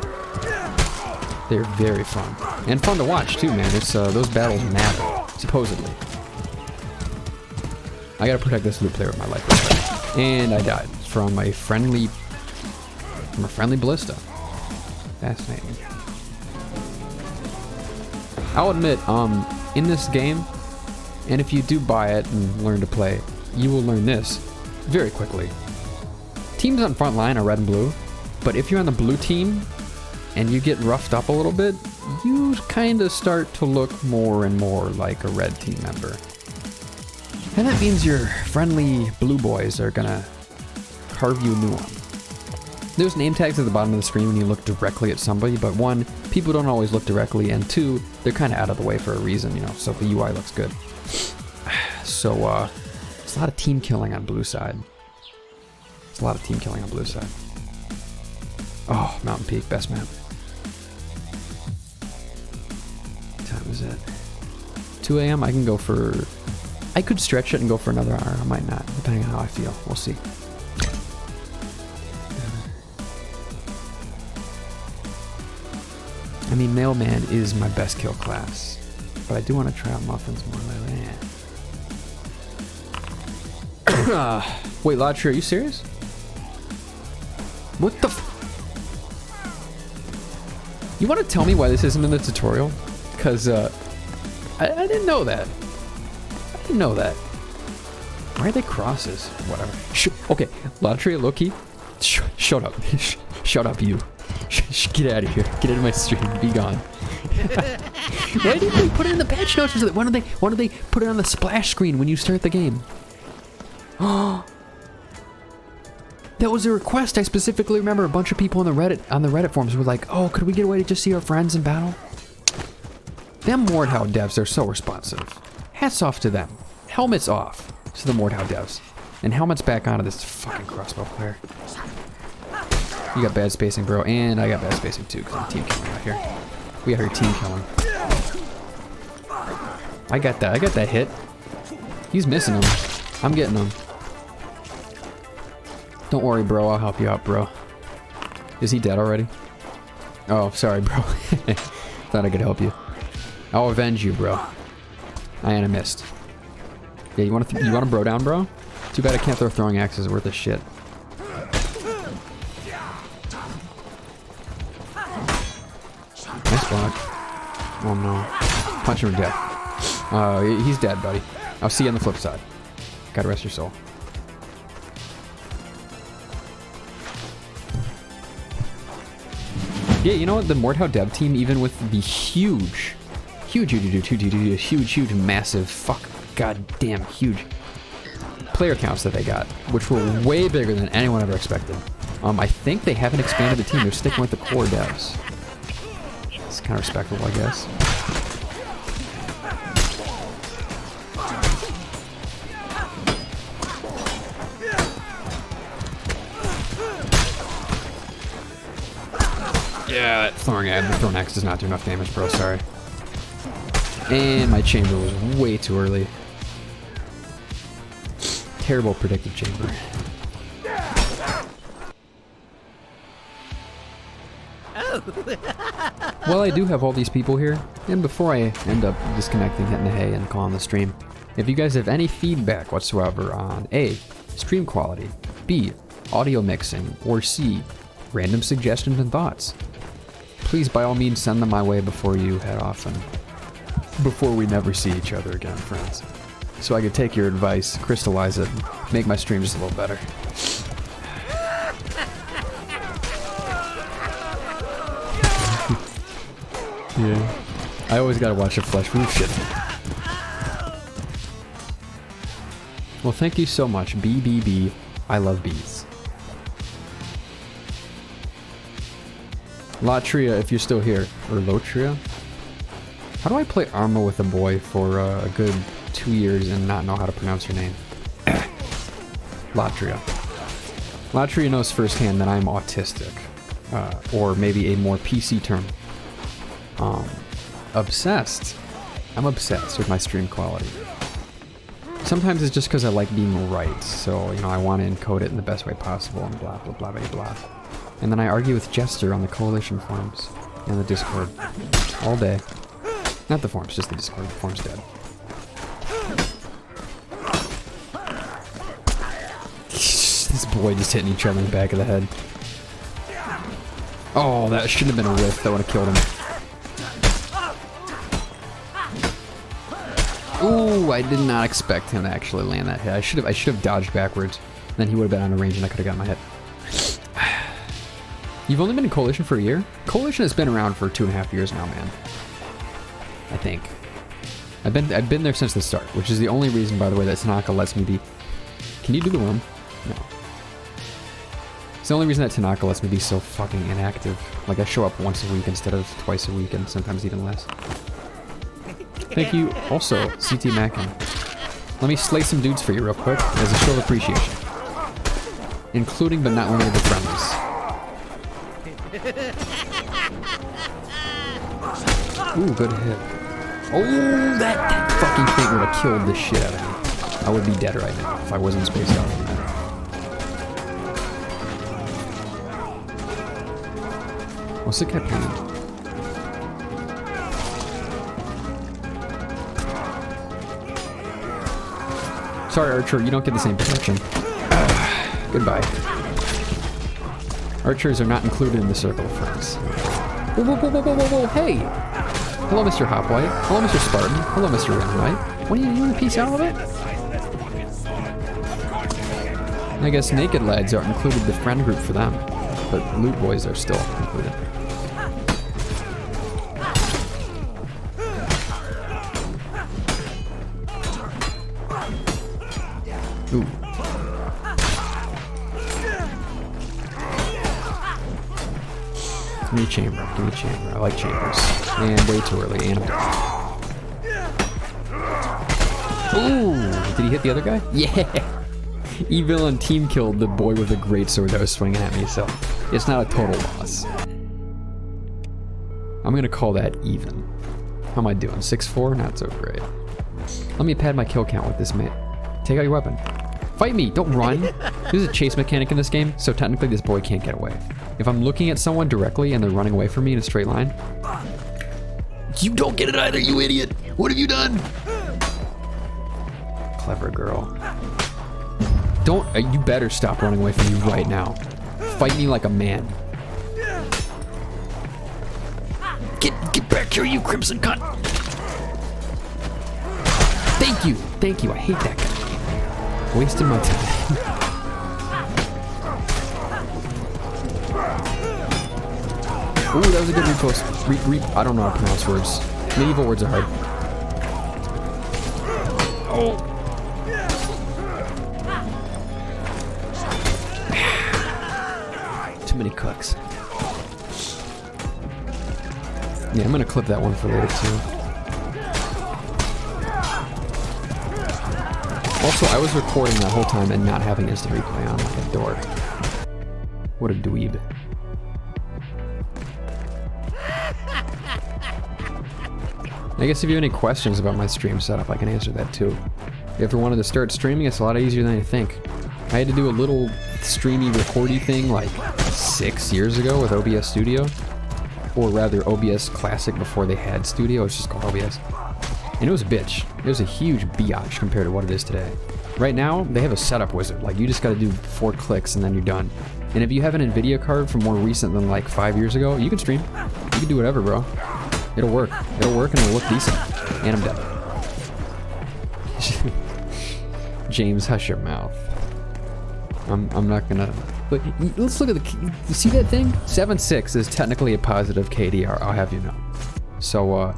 They're very fun. And fun to watch too, man. It's those battles matter, supposedly. I gotta protect this loot player with my life real quick. And I died from a friendly ballista. Fascinating. I'll admit, in this game, and if you do buy it and learn to play, you will learn this very quickly. Teams on front line are red and blue, but if you're on the blue team and you get roughed up a little bit, you kind of start to look more and more like a red team member. And that means your friendly blue boys are gonna carve you a new one. There's name tags at the bottom of the screen when you look directly at somebody, but one, people don't always look directly, and two, they're kind of out of the way for a reason, you know, so the UI looks good. So, it's a lot of team killing on blue side. It's a lot of team killing on blue side. Oh, Mountain Peak, best map. What time is it? 2 a.m. I can go for... I could stretch it and go for another hour. I might not, depending on how I feel. We'll see. I mean, Mailman is my best kill class. But I do want to try out Muffins more like that. Wait, Lotry, are you serious? What the f... You want to tell me why this isn't in the tutorial? Because, I didn't know that. I didn't know that. Why are they crosses? Whatever. Okay, Lotry, Loki. Shut up. Shut up, you. Get out of here. Get out of my stream. Be gone. Why didn't they put it in the patch notes? Why don't they put it on the splash screen when you start the game? Oh, that was a request. I specifically remember a bunch of people on the Reddit forums were like, "Oh, could we get away to just see our friends in battle?" Them Mordhau devs are so responsive. Hats off to them. Helmets off to the Mordhau devs, and helmets back onto this fucking crossbow player. You got bad spacing, bro, and I got bad spacing too, because I'm team killing out here. We got her team killing. I got that hit. He's missing him. I'm getting him. Don't worry, bro, I'll help you out, bro. Is he dead already? Oh, sorry, bro. Thought I could help you. I'll avenge you, bro. I missed. Yeah, you want to bro down, bro? Too bad I can't throw throwing axes worth of shit. Nice block. Oh no. Punch him to death. He's dead, buddy. I'll see you on the flip side. God rest your soul. Yeah, you know what? The Mordhau dev team, even with the huge, massive, goddamn huge player counts that they got, which were way bigger than anyone ever expected. I think they haven't expanded the team. They're sticking with the core devs. It's kind of respectable, I guess. Yeah, that throwing axe does not do enough damage, bro. Sorry. And my chamber was way too early. Terrible predictive chamber. Well, I do have all these people here, and before I end up disconnecting, hitting the hay, and calling the stream, if you guys have any feedback whatsoever on A, stream quality, B, audio mixing, or C, random suggestions and thoughts, please by all means send them my way before you head off and before we never see each other again, friends. So I could take your advice, crystallize it, and make my stream just a little better. Yeah. I always gotta watch a flesh move shit. Well, thank you so much, BBB. I love bees. Latria, if you're still here. Or Lotria? How do I play Arma with a boy for a good 2 years and not know how to pronounce your name? Latria. Latria knows firsthand that I'm autistic. Or maybe a more PC term. Obsessed. I'm obsessed with my stream quality. Sometimes it's just because I like being right, so, you know, I want to encode it in the best way possible, and blah, blah, blah, blah, blah. And then I argue with Jester on the Coalition forums and the Discord all day. Not the forums, just the Discord. The forum's dead. This boy just hitting each other in the back of the head. Oh, that shouldn't have been a whiff. That would have killed him. Ooh, I did not expect him to actually land that hit. I should have dodged backwards. Then he would have been on a range and I could have gotten my hit. You've only been in Coalition for a year? Coalition has been around for 2.5 years now, man. I think. I've been there since the start, which is the only reason, by the way, that Tanaka lets me be... Can you do the worm? No. It's the only reason that Tanaka lets me be so fucking inactive. Like, I show up once a week instead of twice a week, and sometimes even less. Thank you, also, CT Mackin. Let me slay some dudes for you real quick, as a show of appreciation. Including but not limited to friendlies. Ooh, good hit. Oh, that fucking thing would have killed the shit out of me. I would be dead right now if I wasn't spaced out. What's the captain? Sorry, Archer, you don't get the same protection. Goodbye. Archers are not included in the circle of friends. Whoa, whoa, whoa, whoa, whoa, whoa, whoa, hey! Hello, Mr. Hopwhite. Hello, Mr. Spartan. Hello, Mr. Rimwhite. What are you want a piece out of it? I guess Naked Lads are included the friend group for them, but Loot Boys are still included. Ooh. Give me a chamber. Give me a chamber. I like chambers. And way too early. And I'm done. Ooh! Did he hit the other guy? Yeah! Evil and team killed the boy with a greatsword that was swinging at me, so it's not a total loss. I'm gonna call that even. How am I doing? 6-4? Not so great. Let me pad my kill count with this mate. Take out your weapon. Fight me! Don't run! There's a chase mechanic in this game, so technically this boy can't get away. If I'm looking at someone directly and they're running away from me in a straight line... You don't get it either, you idiot! What have you done? Clever girl. Don't... you better stop running away from me right now. Fight me like a man. Get back here, you crimson cunt! Thank you. Thank you. I hate that guy. Wasting my time. Ooh, that was a good repost. I don't know how to pronounce words. Medieval words are hard. Oh. Too many cooks. Yeah, I'm gonna clip that one for later too. Also, I was recording that whole time and not having instant replay on like a dork. What a dweeb. I guess if you have any questions about my stream setup, I can answer that too. If you ever wanted to start streaming, it's a lot easier than you think. I had to do a little streamy recordy thing like 6 years ago with OBS Studio. Or rather, OBS Classic before they had Studio. It's just called OBS. And it was a bitch. It was a huge biatch compared to what it is today. Right now, they have a setup wizard. Like, you just gotta do 4 clicks and then you're done. And if you have an NVIDIA card from more recent than like 5 years ago, you can stream. You can do whatever, bro. It'll work. It'll work and it'll look decent. And I'm dead. James, hush your mouth. I'm not gonna... But let's look at the... You see that thing? 7.6 is technically a positive KDR, I'll have you know. So,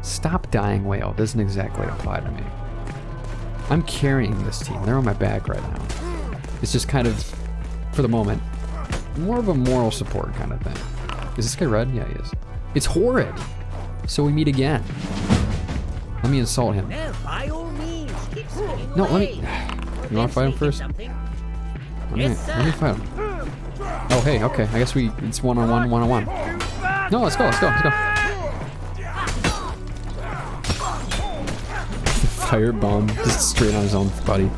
stop dying whale doesn't exactly apply to me. I'm carrying this team. They're on my back right now. It's just kind of, for the moment, more of a moral support kind of thing. Is this guy red? Yeah, he is. It's horrid. So we meet again. Let me insult him. No, by all means, keep swinging No, let away. me... You want to fight him first? Let me fight him. Oh, hey, okay. I guess it's one-on-one, one-on-one. No, let's go. Firebomb just straight on his own body.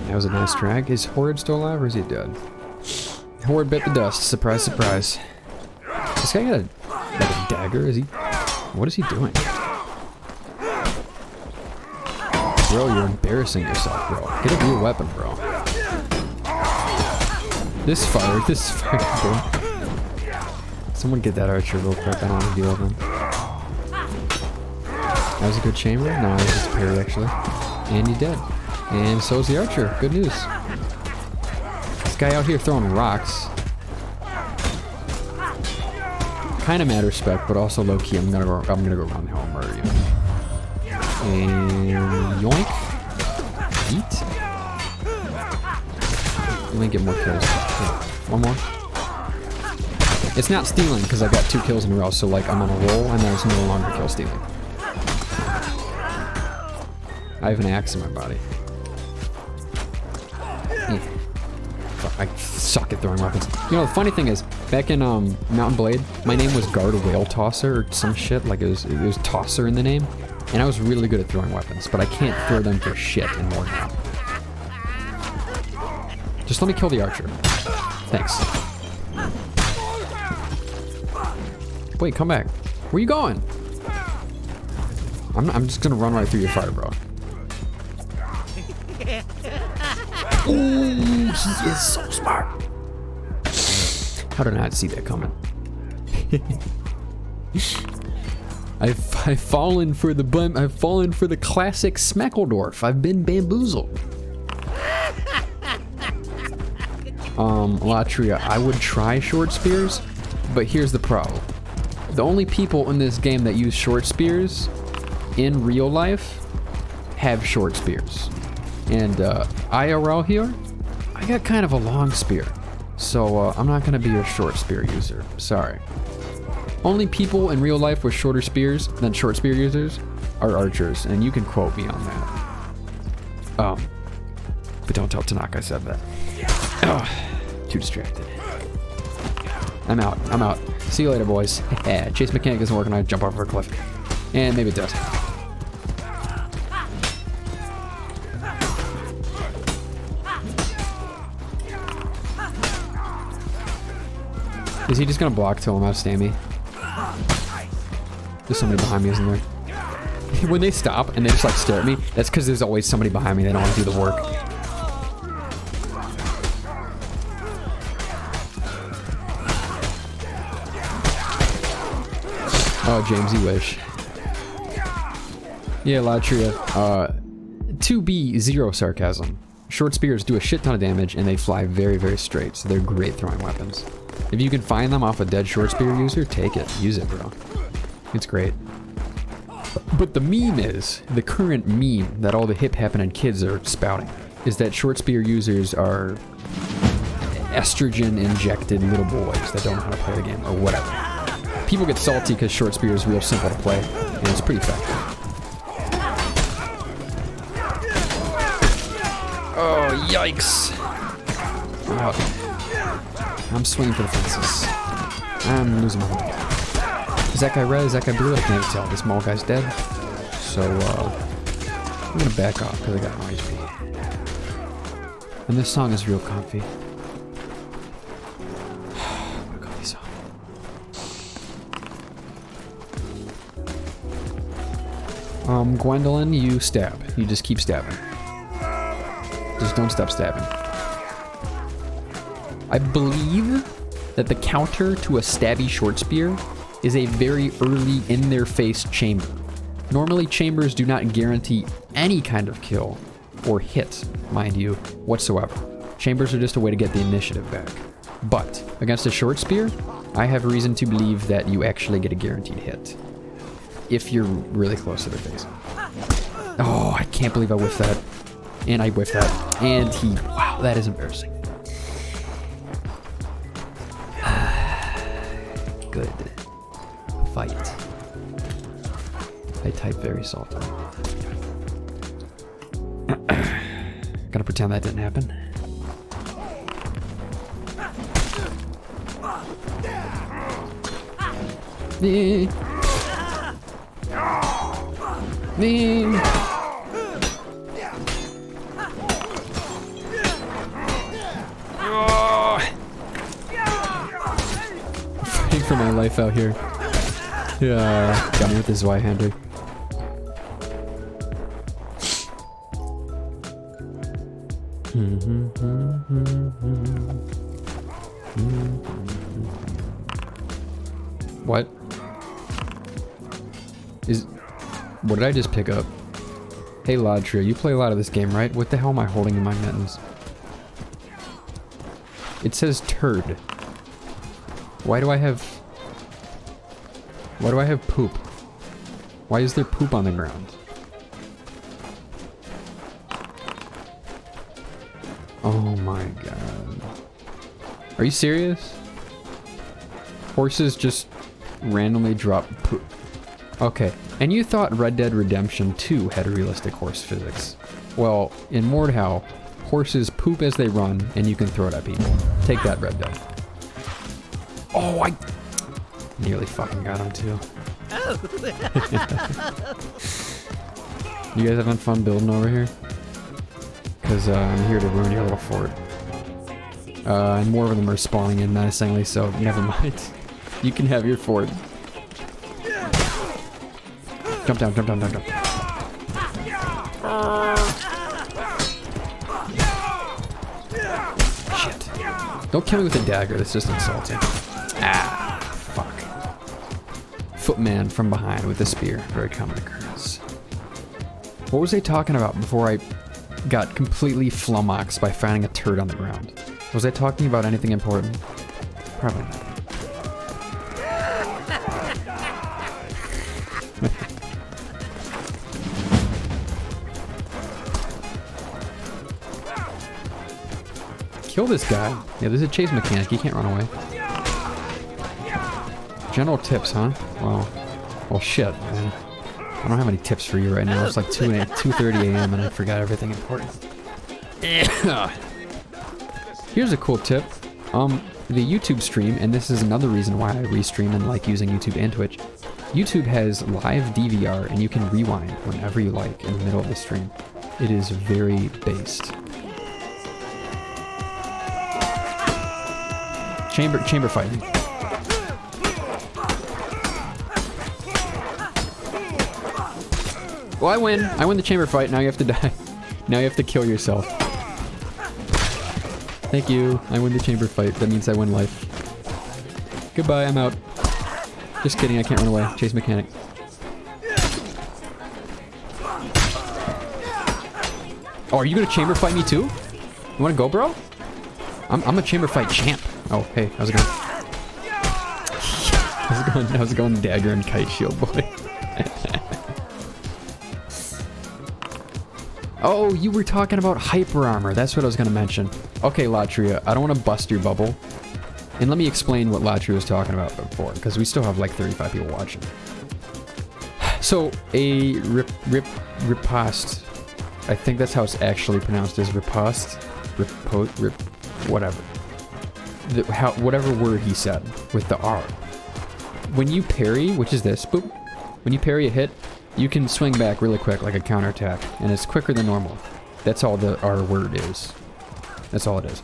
That was a nice drag. Is Horrid still alive or is he dead? Horrid bit the dust. Surprise, surprise. This guy got a dagger? Is he? What is he doing? Bro, you're embarrassing yourself, bro. Get a real weapon, bro. This fire, bro. Someone get that archer real quick. I don't want to deal with him. That was a good chamber? No, it was just a parry, actually. And he's dead. And so is the archer. Good news. This guy out here throwing rocks. Kind of mad respect, but also low key. I'm gonna go around the hill and murder you. And yoink. Eat. Let me get more kills. One more. It's not stealing because I got 2 kills in a row, so like I'm on a roll and there's no longer kill stealing. I have an axe in my body. I suck at throwing weapons. You know, the funny thing is, back in Mountain Blade, my name was Guard Whale Tosser or some shit. Like it was Tosser in the name, and I was really good at throwing weapons, but I can't throw them for shit in Mordhau. Just let me kill the archer. Thanks. Wait, come back. Where you going? I'm just gonna run right through your fire, bro. Ooh, he is so smart. How did I not see that coming? I've fallen for the classic Smeckledorf. I've been bamboozled. Latria, I would try short spears, but here's the problem. The only people in this game that use short spears in real life have short spears. And IRL here, I got kind of a long spear. So I'm not gonna be a short spear user, sorry. Only people in real life with shorter spears than short spear users are archers, and you can quote me on that. But don't tell Tanaka I said that. Ugh, too distracted. I'm out. See you later, boys. Yeah, chase mechanic isn't working, I jump off a cliff. And maybe it does. Is he just gonna block till I'm out of stamina? There's somebody behind me, isn't there? When they stop and they just like stare at me, that's because there's always somebody behind me. They don't want to do the work. Oh, James, you wish. Yeah, Latria. To be zero sarcasm. Short spears do a shit ton of damage and they fly very, very straight, so they're great throwing weapons. If you can find them off a dead short spear user, take it. Use it, bro. It's great. But the meme is, the current meme that all the hip happening kids are spouting, is that short spear users are estrogen injected little boys that don't know how to play the game or whatever. People get salty because short spear is real simple to play and it's pretty effective. Oh, yikes. I'm out. I'm swinging for the fences. I'm losing my mind. Is that guy red? Is that guy blue? I can't tell. This small guy's dead. So, I'm gonna back off because I got no HP. And this song is real comfy. What a comfy song. Gwendolyn, you stab. You just keep stabbing. Just don't stop stabbing. I believe that the counter to a stabby short spear is a very early in-their-face chamber. Normally, chambers do not guarantee any kind of kill, or hit, mind you, whatsoever. Chambers are just a way to get the initiative back. But, against a short spear, I have reason to believe that you actually get a guaranteed hit. If you're really close to their face. Oh, I can't believe I whiffed that. And I whiffed that. And he... Wow, that is embarrassing. Good. Fight. I type very salty. Gotta pretend that didn't happen. Fighting for my life out here. Yeah, got me with this Y-hander. What? What did I just pick up? Hey Ladria, you play a lot of this game, right? What the hell am I holding in my mittens? It says turd. Why do I have poop? Why is there poop on the ground? Oh my god. Are you serious? Horses just randomly drop poop. Okay, and you thought Red Dead Redemption 2 had realistic horse physics. Well, in Mordhau, horses poop as they run, and you can throw it at people. Take that, Red Dead. Oh, I nearly fucking got him too. Oh. You guys having fun building over here? Because I'm here to ruin your little fort. And more of them are spawning in menacingly, so never mind. You can have your fort. Jump down, jump down, jump down. Shit. Don't kill me with a dagger, that's just insulting. Ah, fuck. Footman from behind with a spear. Very common occurrence. What was they talking about before I got completely flummoxed by finding a turd on the ground? Was I talking about anything important? Probably not. Kill this guy. Yeah, there's a chase mechanic. He can't run away. General tips, huh? Well, shit, man. I don't have any tips for you right now. It's like 2:30 a.m. and I forgot everything important. Here's a cool tip. The YouTube stream, and this is another reason why I restream and like using YouTube and Twitch. YouTube has live DVR, and you can rewind whenever you like in the middle of the stream. It is very based. Chamber fighting. Well, I win. I win the chamber fight. Now you have to die. Now you have to kill yourself. Thank you. I win the chamber fight. That means I win life. Goodbye. I'm out. Just kidding, I can't run away. Chase mechanic. Oh, are you gonna chamber fight me too? You wanna go, bro? I'm a chamber fight champ. Oh, hey, how's it going? How's it going, dagger and kite shield boy? Oh, you were talking about hyper armor. That's what I was gonna mention. Okay, Latria, I don't want to bust your bubble. And let me explain what Latria was talking about before, because we still have like 35 people watching. So, a riposte. I think that's how it's actually pronounced, is riposte. Whatever. Whatever word he said with the R. When you parry, which is this, boop. When you parry a hit, you can swing back really quick like a counterattack, and it's quicker than normal. That's all the R word is. That's all it is.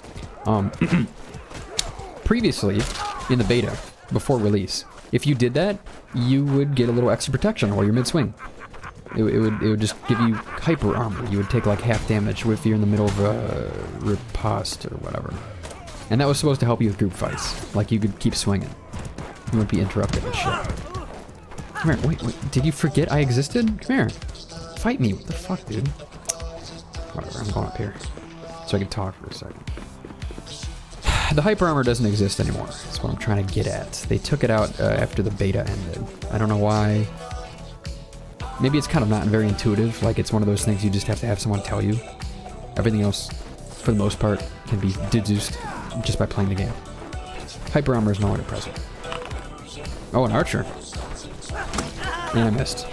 Previously, in the beta, before release, if you did that, you would get a little extra protection while you're mid-swing. It would just give you hyper armor. You would take like half damage if you're in the middle of a riposte or whatever. And that was supposed to help you with group fights. Like you could keep swinging. You wouldn't be interrupted and shit. Come here, wait, did you forget I existed? Come here. Fight me, what the fuck, dude? Whatever, I'm going up here. So I can talk for a second. The hyper armor doesn't exist anymore. That's what I'm trying to get at. They took it out after the beta ended. I don't know why. Maybe it's kind of not very intuitive. Like it's one of those things you just have to have someone tell you. Everything else, for the most part, can be deduced just by playing the game. Hyper armor is no longer present. Oh, an archer. And I missed.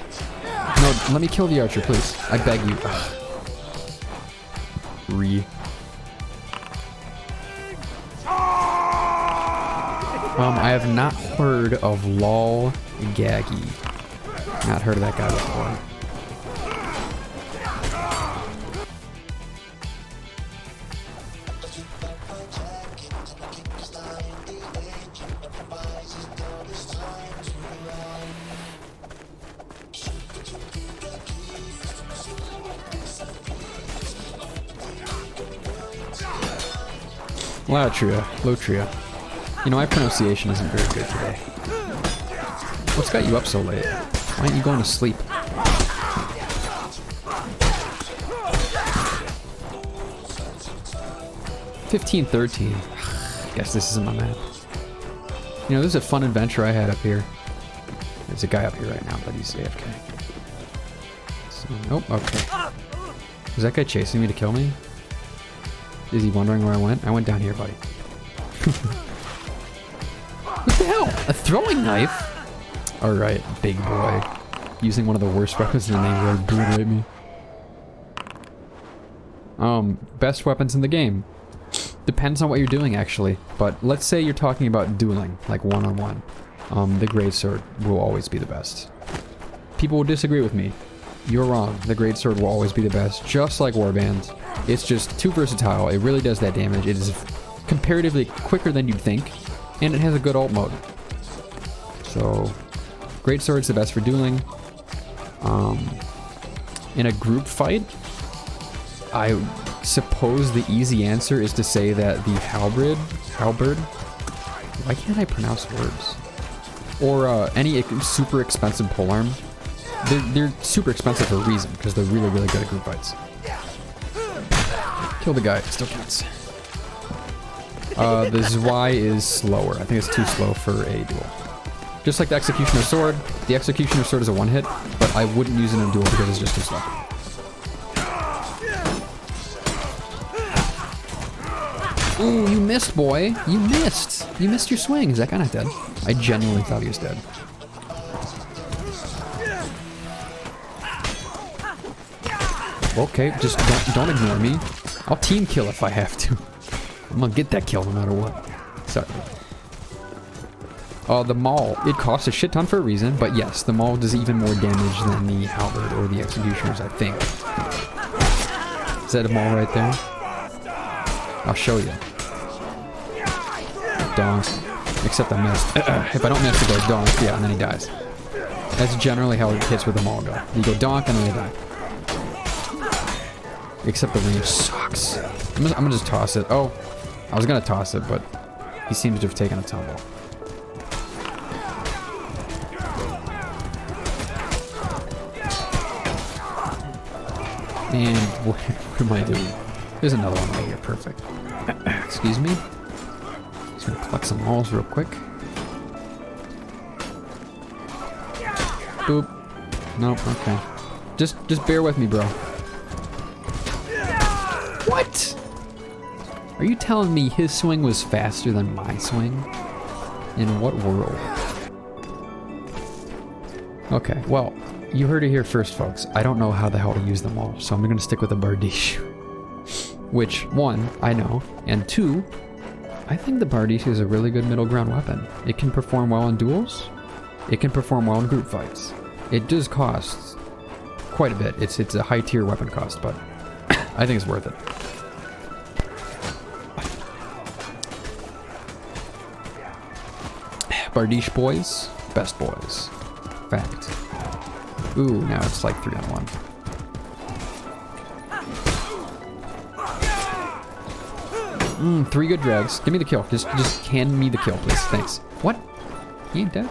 No, let me kill the archer, please. I beg you. Ugh. I have not heard of Lol Gaggy. Not heard of that guy before. Lotria. You know, my pronunciation isn't very good today. What's got you up so late? Why aren't you going to sleep? $15-13. Guess this isn't my map. You know, this is a fun adventure I had up here. There's a guy up here right now, but he's AFK. So, nope, okay. Is that guy chasing me to kill me? Is he wondering where I went? I went down here, buddy. What the hell? A throwing knife? Alright, big boy. Using one of the worst weapons in the neighborhood. Obliterate me. Best weapons in the game. Depends on what you're doing, actually. But let's say you're talking about dueling, like one-on-one. The greatsword will always be the best. People will disagree with me. You're wrong. The greatsword will always be the best, just like warbands. It's just too versatile. It really does that damage. It is comparatively quicker than you'd think, and it has a good ult mode. So, greatsword's the best for dueling. In a group fight, I suppose the easy answer is to say that the halberd. Why can't I pronounce words? Or any super expensive polearm. They're super expensive for a reason, because they're really, really good at group fights. Kill the guy, still counts. The Zwei is slower. I think it's too slow for a duel. Just like the Executioner Sword. The Executioner Sword is a one-hit, but I wouldn't use it in a duel because it's just too slow. Ooh, you missed, boy. You missed. You missed your swing. Is that guy not dead? I genuinely thought he was dead. Okay, just don't ignore me. I'll team kill if I have to. I'm gonna get that kill no matter what. Sorry. The Maul. It costs a shit ton for a reason, but yes, the Maul does even more damage than the Halberd or the Executioners, I think. Is that a Maul right there? I'll show you. Donk. Except I missed. If I don't miss, it goes donk. Yeah, and then he dies. That's generally how it hits with the Maul go. You go donk and then you die. Except the range sucks. I'm gonna just toss it. Oh, I was gonna toss it, but he seems to have taken a tumble. And what am I doing? There's another one right here. Perfect. Excuse me. Just gonna collect some walls real quick. Boop. Nope. Okay. Just bear with me, bro. What? Are you telling me his swing was faster than my swing? In what world? Okay, well, you heard it here first, folks. I don't know how the hell to use them all, so I'm gonna stick with the Bardiche. Which, one, I know, and two, I think the Bardiche is a really good middle ground weapon. It can perform well in duels. It can perform well in group fights. It does cost quite a bit. It's a high tier weapon cost, but I think it's worth it. Bardiche boys, best boys. Fact. Ooh, now it's like 3-on-1. Three good drags. Give me the kill. Just hand me the kill, please. Thanks. What? He ain't dead?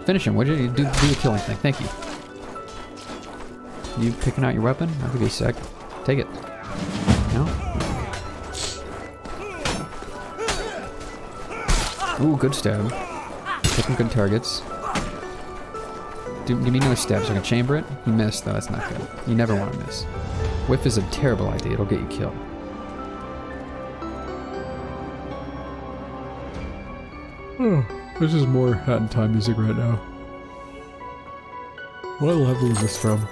Finish him. What did you do? Do the killing thing. Thank you. You picking out your weapon? That could be sick. Take it. No? Ooh, good stab. Picking good targets. Give me another stab so I can chamber it. You missed, though. That's not good. You never want to miss. Whiff is a terrible idea. It'll get you killed. Oh, this is more Hat in Time music right now. What level is this from?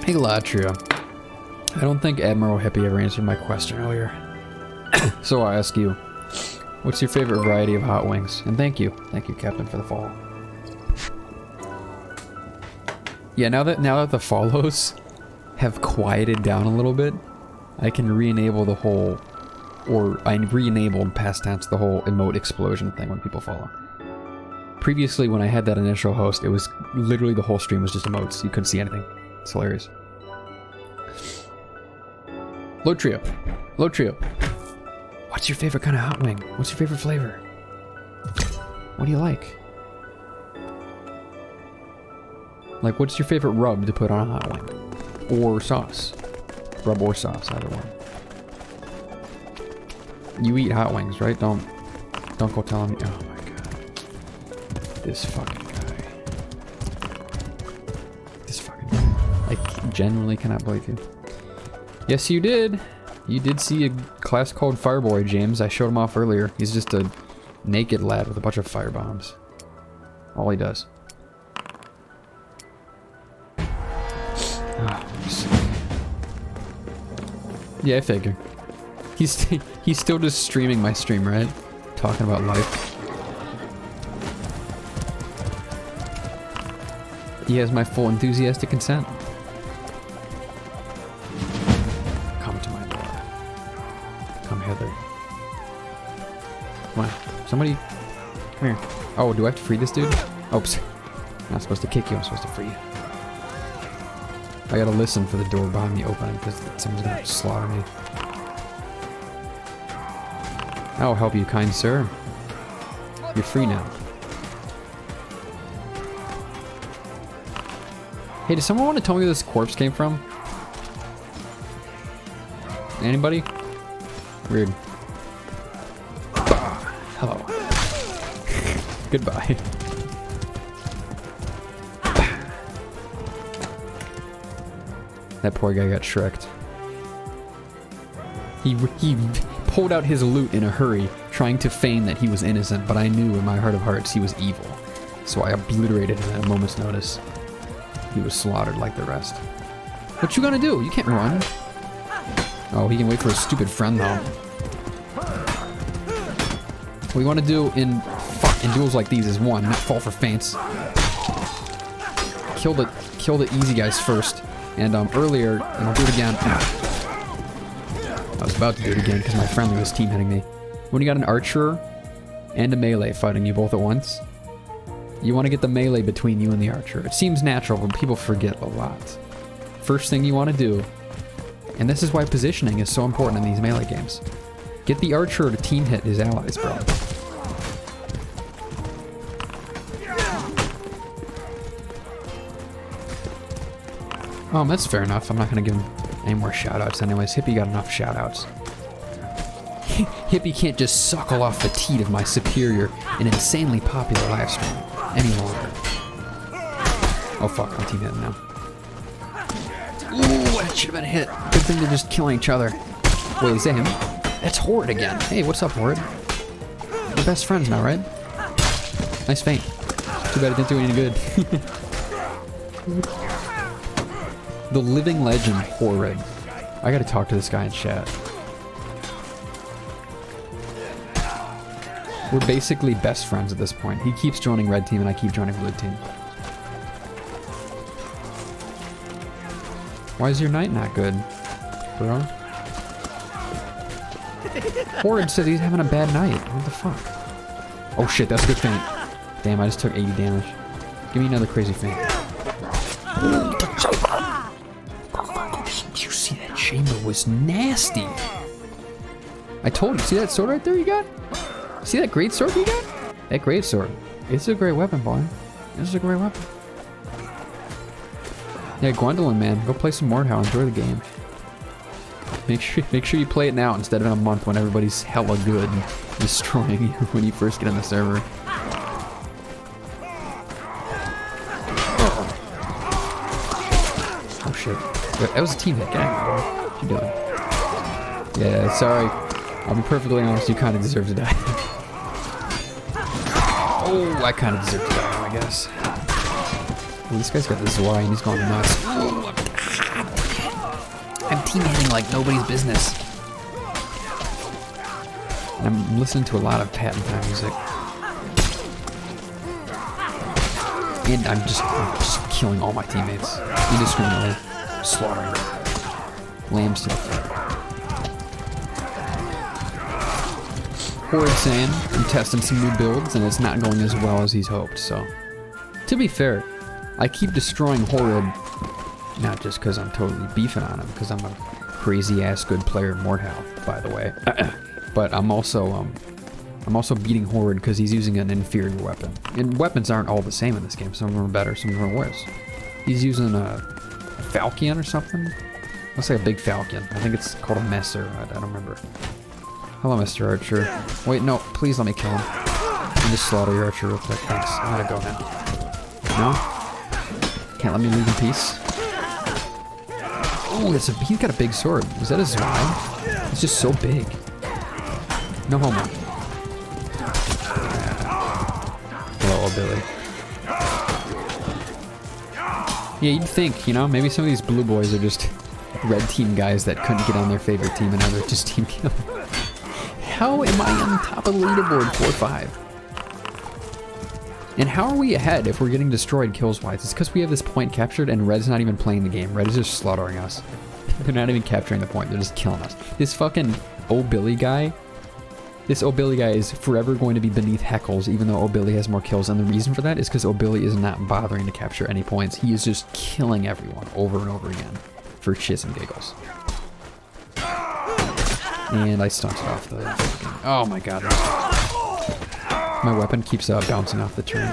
Hey, Latria. I don't think Admiral Hippie ever answered my question earlier. So I ask you, what's your favorite variety of hot wings? And thank you, Captain, for the follow. Yeah, now that the follows have quieted down a little bit, I can re-enable the whole, or I re-enabled past tense the whole emote explosion thing when people follow. Previously, when I had that initial host, it was literally the whole stream was just emotes. You couldn't see anything. It's hilarious. Low trio. Low trio. What's your favorite kind of hot wing? What's your favorite flavor? What do you like? Like, what's your favorite rub to put on a hot wing? Or sauce? Rub or sauce, either one. You eat hot wings, right? Don't go telling me. Oh my god. This fucking guy. This fucking guy. I genuinely cannot believe you. Yes, you did. You did see a class called Fireboy, James. I showed him off earlier. He's just a naked lad with a bunch of fire bombs. All he does. Oh, yeah, I figure. He's still just streaming my stream, right? Talking about life. He has my full enthusiastic consent. Come to my door. Come hither. Come on. Somebody. Come here. Oh, do I have to free this dude? Oops. I'm not supposed to kick you, I'm supposed to free you. I gotta listen for the door behind me opening because someone's gonna slaughter me. I'll help you, kind sir. You're free now. Hey, does someone want to tell me where this corpse came from? Anybody? Weird. Bah. Hello. Goodbye. That poor guy got shreked. He pulled out his loot in a hurry, trying to feign that he was innocent, but I knew in my heart of hearts he was evil. So I obliterated him at a moment's notice. He was slaughtered like the rest. What you gonna do? You can't run. Oh, he can wait for his stupid friend though. What we want to do in duels like these is one, not fall for feints. Kill the easy guys first. And earlier, and I'll do it again. I was about to do it again because my friendly was team hitting me. When you got an archer and a melee fighting you both at once, you want to get the melee between you and the archer. It seems natural, but people forget a lot. First thing you want to do, and this is why positioning is so important in these melee games, get the archer to team hit his allies, bro. That's fair enough. I'm not gonna give him any more shoutouts anyways. Hippie got enough shoutouts. Hippie can't just suckle off the teat of my superior and insanely popular live stream any longer. Oh fuck, I'm team hitting now. Ooh, that should have been a hit. Good thing they're just killing each other. Wait, is that him? That's Horrid again. Hey, what's up, Horrid? We're best friends now, right? Nice feint. Too bad it didn't do any good. The living legend, Horrid. I gotta talk to this guy in chat. We're basically best friends at this point. He keeps joining red team and I keep joining blue team. Why is your night not good, bro? Horrid says he's having a bad night. What the fuck? Oh shit, that's a good feint. Damn, I just took 80 damage. Give me another crazy feint. Did you see that chamber was nasty? I told you. See that sword right there you got? See that great sword you got? That great sword. It's a great weapon, boy. It's a great weapon. Yeah, Gwendolyn, man. Go play some Mordhau. Enjoy the game. Make sure you play it now instead of in a month when everybody's hella good and destroying you when you first get on the server. Oh shit. Wait, that was a team hit. Get out of here, what you doing? Yeah, sorry. I'll be perfectly honest, you kind of deserve to die. Oh, I kind of deserve to die, I guess. Oh, this guy's got the Zwei and he's going nuts. Oh, I'm team hitting like nobody's business. And I'm listening to a lot of Pat and Time music. And I'm just killing all my teammates indiscriminately, slaughtering them. Lambs to the foot. Horrid saying I'm testing some new builds and it's not going as well as he's hoped. So, to be fair, I keep destroying Horrid, not just because I'm totally beefing on him, because I'm a crazy ass good player in Mordhau, by the way. But I'm also beating Horrid because he's using an inferior weapon. And weapons aren't all the same in this game. Some of them are better, some of them are worse. He's using a Falcon or something. Looks like a big Falcon. I think it's called a Messer. I don't remember. Hello, Mr. Archer. Wait, no, please let me kill him. Let me just slaughter your Archer real quick. Thanks. I gotta go now. No? Can't let me leave in peace. Oh, he's got a big sword. Is that a Zwei? It's just so big. No homo. Hello, Billy. Yeah, you'd think, you know, maybe some of these blue boys are just red team guys that couldn't get on their favorite team and now they're just team kill. How am I on top of the leaderboard 4-5? And how are we ahead if we're getting destroyed kills-wise? It's because we have this point captured and Red's not even playing the game. Red is just slaughtering us. They're not even capturing the point. They're just killing us. This fucking O'Billy guy, this O'Billy guy is forever going to be beneath Heckles, even though O'Billy has more kills. And the reason for that is because O'Billy is not bothering to capture any points. He is just killing everyone over and over again for shits and giggles. And I stunted off the fucking... Oh my god. My weapon keeps bouncing off the turn.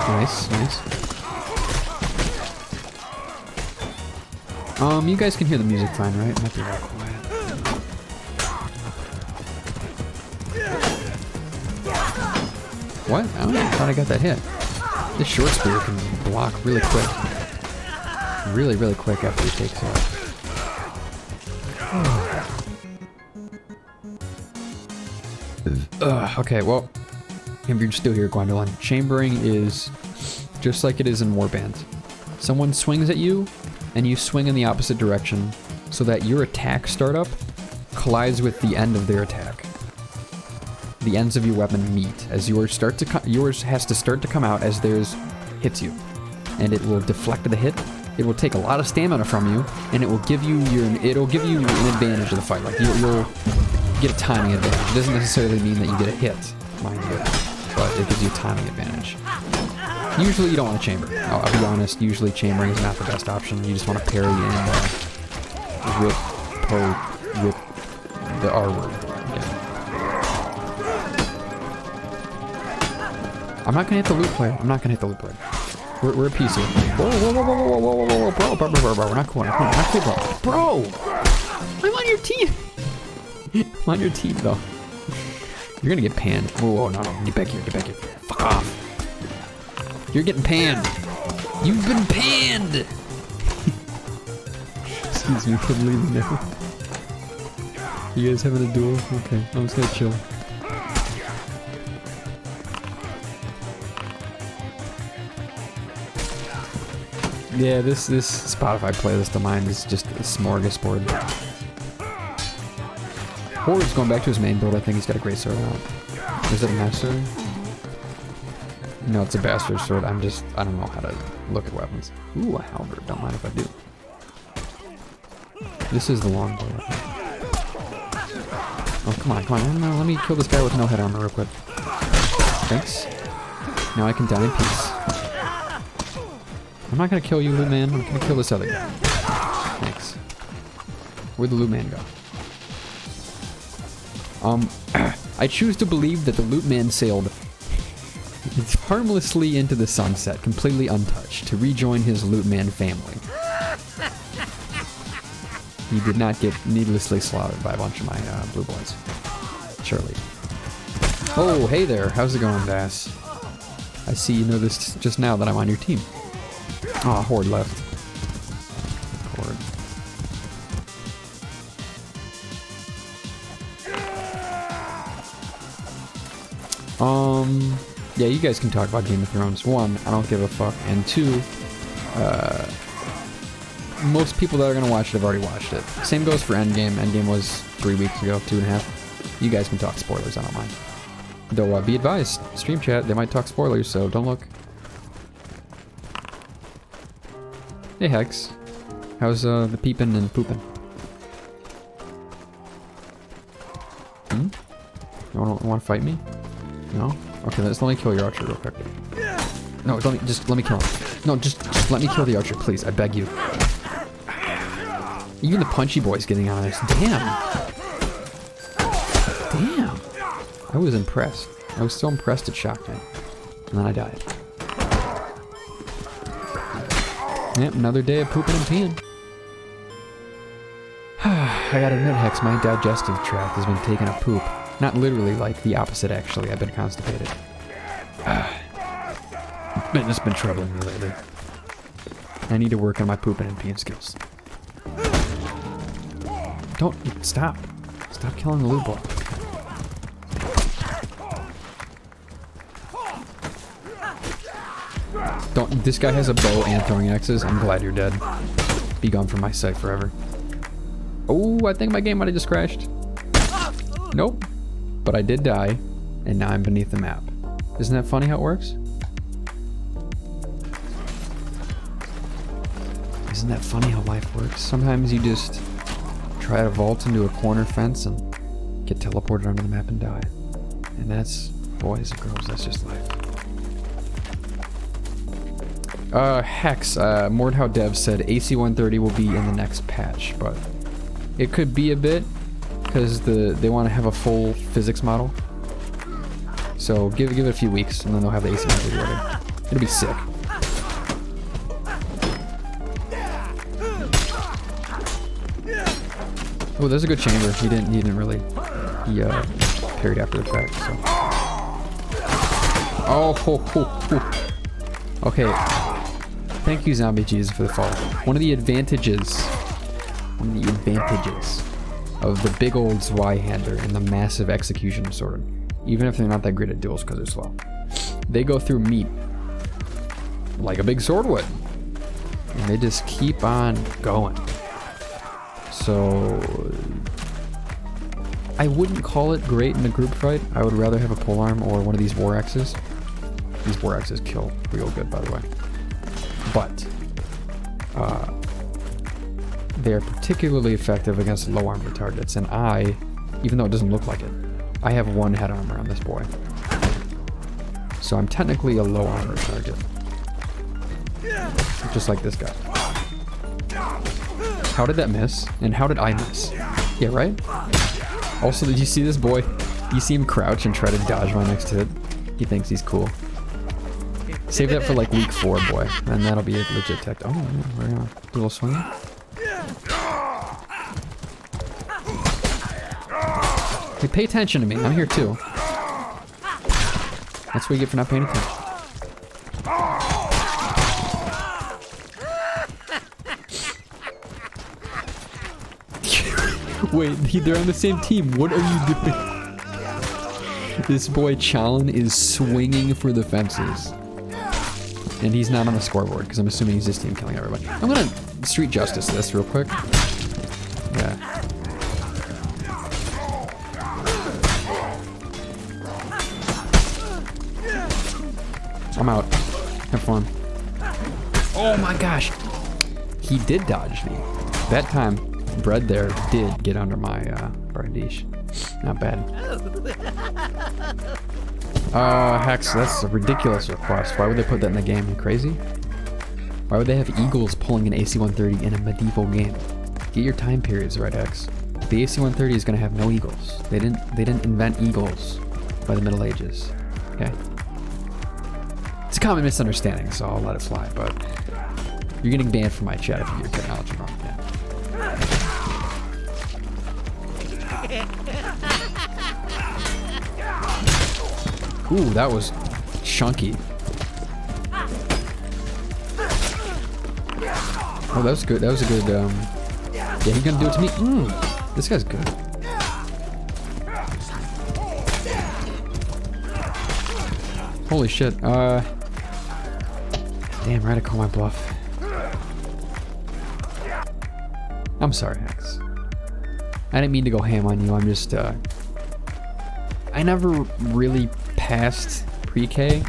Nice, nice. You guys can hear the music fine, right? It might be real quiet. What? I thought I got that hit. This short spear can block really quick. Really, really quick after he takes off. Okay, well, if you're still here, Gwendolyn, chambering is just like it is in Warband. Someone swings at you, and you swing in the opposite direction, so that your attack startup collides with the end of their attack. The ends of your weapon meet as yours has to start to come out as theirs hits you, and it will deflect the hit. It will take a lot of stamina from you, and it will give you an advantage of the fight. Like you'll get a timing advantage. It doesn't necessarily mean that you get a hit, mind you, but it gives you a timing advantage. Usually you don't want to chamber. I'll be honest, usually chambering is not the best option. You just want to parry and rip the R word. Yeah. I'm not gonna hit the loot player. I'm not gonna hit the loot player. We're a piece here. Whoa, whoa, whoa, whoa, whoa, whoa, whoa, whoa, bro, we're not cool, we're not cool, bro. I'm on your team. I'm on your team, though. You're gonna get panned. Whoa, no, get back here, Fuck off. You're getting panned. You've been panned. Excuse me, I'm leaving now. You guys having a duel? Okay, I'm just gonna chill. Yeah, this Spotify playlist of mine is just a smorgasbord. Horde's going back to his main build. I think he's got a great sword out. Is it a master? No, it's a bastard sword. I don't know how to look at weapons. Ooh, a halberd. Don't mind if I do. This is the longbow. Oh, come on. Let me kill this guy with no head armor real quick. Thanks. Now I can die in peace. I'm not gonna kill you, loot man. I'm gonna kill this other guy. Thanks. Where'd the loot man go? I choose to believe that the loot man sailed harmlessly into the sunset, completely untouched, to rejoin his loot man family. He did not get needlessly slaughtered by a bunch of my blue boys. Surely. Oh, hey there. How's it going, Bass? I see you know this just now that I'm on your team. Aw, Horde left. Horde. Yeah, you guys can talk about Game of Thrones. One, I don't give a fuck. And two, most people that are gonna watch it have already watched it. Same goes for Endgame. Endgame was 3 weeks ago, 2.5. You guys can talk spoilers, I don't mind. Though, be advised, stream chat, they might talk spoilers, so don't look. Hey Hex, how's the peepin' and poopin'? You wanna fight me? No? Okay, let's let me kill your archer real quick. No, just let me kill him. No, just let me kill the archer, please, I beg you. Even the punchy boy's getting on this. Damn! Damn! I was impressed. I was so impressed it shocked me. And then I died. Yep, another day of pooping and peeing. I gotta admit, Hex, my digestive tract has been taking a poop. Not literally, like the opposite actually. I've been constipated. It's been troubling me lately. I need to work on my pooping and peeing skills. Don't stop. Stop killing the loot ball. Don't. This guy has a bow and throwing axes. I'm glad you're dead. Be gone from my sight forever. Oh, I think my game might have just crashed. Nope. But I did die, and now I'm beneath the map. Isn't that funny how it works? Isn't that funny how life works? Sometimes you just try to vault into a corner fence and get teleported onto the map and die. And that's, boys and girls, that's just life. Hex, Mordhau Dev said AC-130 will be in the next patch, but it could be a bit, because they want to have a full physics model. So give it a few weeks, and then they'll have the AC-130 ready. It'll be sick. Oh, there's a good chamber. He didn't really. He parried after the fact. So. Oh, ho, ho, ho. Okay. Thank you, Zombie Jesus, for the follow. One of the advantages of the big old Zweihander and the massive execution sword, even if they're not that great at duels because they're slow, they go through meat like a big sword would, and they just keep on going. So I wouldn't call it great in a group fight. I would rather have a polearm or one of these war axes. These war axes kill real good, by the way. But they are particularly effective against low armor targets, and I, even though it doesn't look like it, I have 1 head armor on this boy. So I'm technically a low armor target. Just like this guy. How did that miss? And how did I miss? Yeah, right? Also, did you see this boy? You see him crouch and try to dodge my next hit? He thinks he's cool. Save that for like week 4, boy. And that'll be a legit tech. Oh, we're gonna do a little swing. Hey, pay attention to me. I'm here too. That's what you get for not paying attention. Wait, they're on the same team. What are you doing? This boy Challen is swinging for the fences. And he's not on the scoreboard, because I'm assuming he's this team killing everybody. I'm gonna street justice this real quick. Yeah. I'm out. Have fun. Oh my gosh! He did dodge me. That time, Bread there did get under my Bardiche. Not bad. Hex, that's a ridiculous request. Why would they put that in the game? You crazy? Why would they have eagles pulling an AC-130 in a medieval game? Get your time periods right, Hex. The AC-130 is gonna have no eagles. They didn't invent eagles by the Middle Ages. Okay? It's a common misunderstanding, so I'll let it fly, but you're getting banned from my chat if you get your technology wrong. Yeah. Ooh, that was chunky. Oh, that was good. That was a good, yeah, he's gonna do it to me. This guy's good. Holy shit. Damn, right, I call my bluff. I'm sorry, Hex. I didn't mean to go ham on you. I'm just, I never really passed pre-K.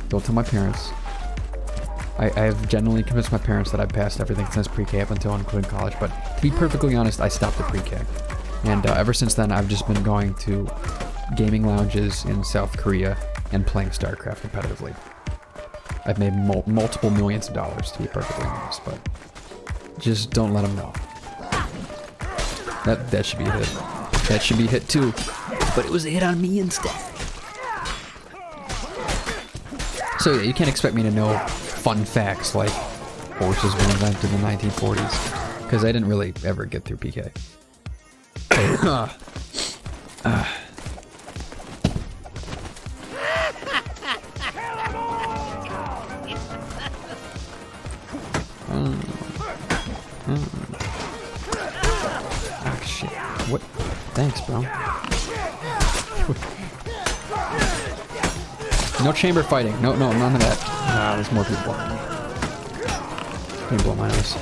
Don't tell my parents. I have genuinely convinced my parents that I've passed everything since pre-K up until including college, but to be perfectly honest, I stopped at pre-K. And ever since then, I've just been going to gaming lounges in South Korea and playing StarCraft competitively. I've made multiple millions of dollars, to be perfectly honest, but just don't let them know. That should be a hit. That should be a hit too, but it was a hit on me instead. So yeah, you can't expect me to know fun facts like horses were invented in the 1940s, because I didn't really ever get through PK. Ah, shit. What? Thanks, bro. No chamber fighting. No, none of that. Nah, there's more people. Let me blow my nose.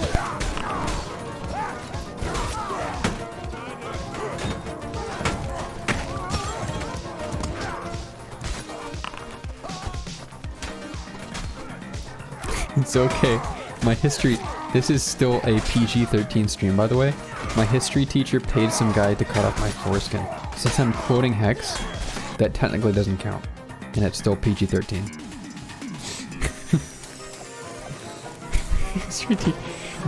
It's okay. My history... This is still a PG-13 stream, by the way. My history teacher paid some guy to cut off my foreskin. Since I'm quoting Hex, that technically doesn't count. And it's still PG-13.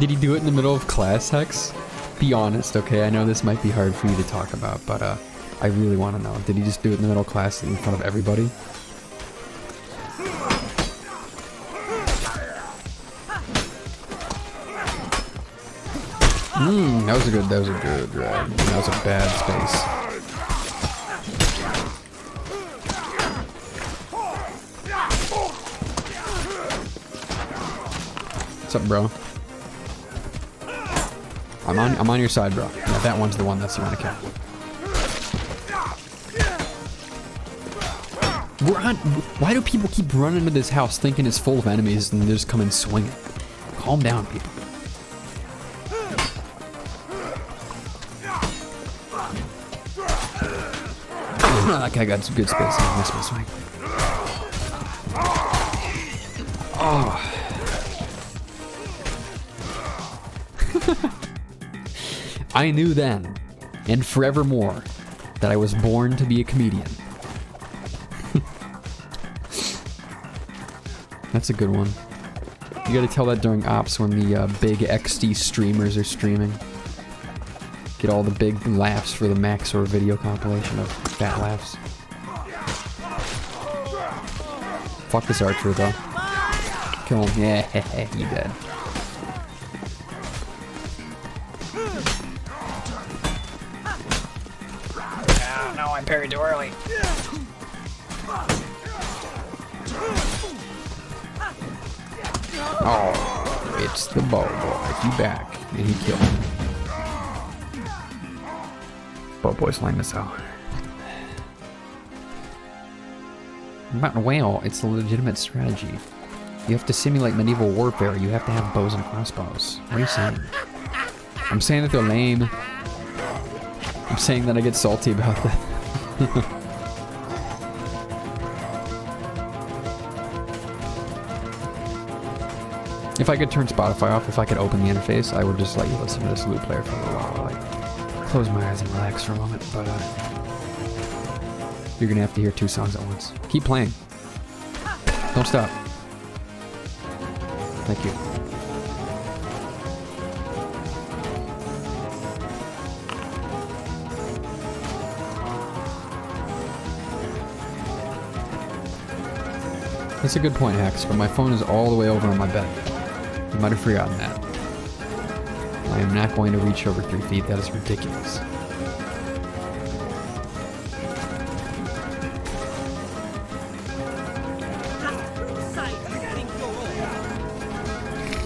Did he do it in the middle of class, Hex? Be honest, okay? I know this might be hard for you to talk about, but I really want to know. Did he just do it in the middle of class in front of everybody? That was a good drag. That was a bad space. What's up, bro? I'm on your side, bro. Yeah, that one's the one that's you want to kill. Why do people keep running into this house thinking it's full of enemies and they just come and swing it? Calm down, people. That guy got some good space. I missed my swing. Oh. I knew then, and forevermore, that I was born to be a comedian. That's a good one. You gotta tell that during ops when the big XD streamers are streaming. Get all the big laughs for the Maxor video compilation of fat laughs. Fuck this archer though. Kill him. Yeah, he dead. Oh, no, I parried too early. Oh, it's the bow boy. He back. And he killed him. Bow boy's lame as hell. Mountain whale, it's a legitimate strategy. You have to simulate medieval warfare. You have to have bows and crossbows. What are you saying? I'm saying that they're lame. I'm saying that I get salty about that. If I could turn Spotify off, if I could open the interface, I would just let you listen to this loop player for a little while. Like, close my eyes and relax for a moment, but you're gonna have to hear 2 songs at once. Keep playing. Don't stop. Thank you. That's a good point, Hex, but my phone is all the way over on my bed. You might have forgotten that. I am not going to reach over 3 feet. That is ridiculous.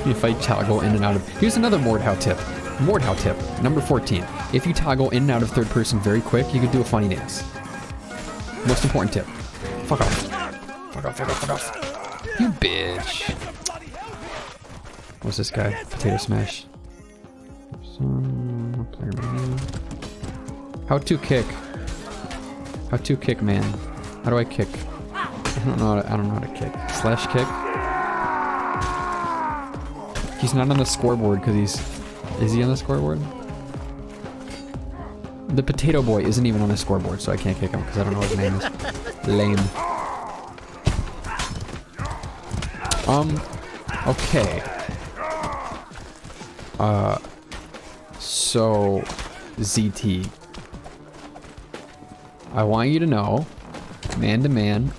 If I toggle in and out of... Here's another Mordhau tip. Mordhau tip, number 14. If you toggle in and out of third person very quick, you can do a funny dance. Most important tip. Fuck off. Fuck off, fuck off, fuck off. You bitch. What's this guy? Potato smash. Player menu. How to kick. How to kick, man. How do I kick? I don't know how to kick. Slash kick? He's not on the scoreboard because he's... Is he on the scoreboard? The potato boy isn't even on the scoreboard, so I can't kick him because I don't know what his name is. Lame. Okay. So... ZT. I want you to know, man to man,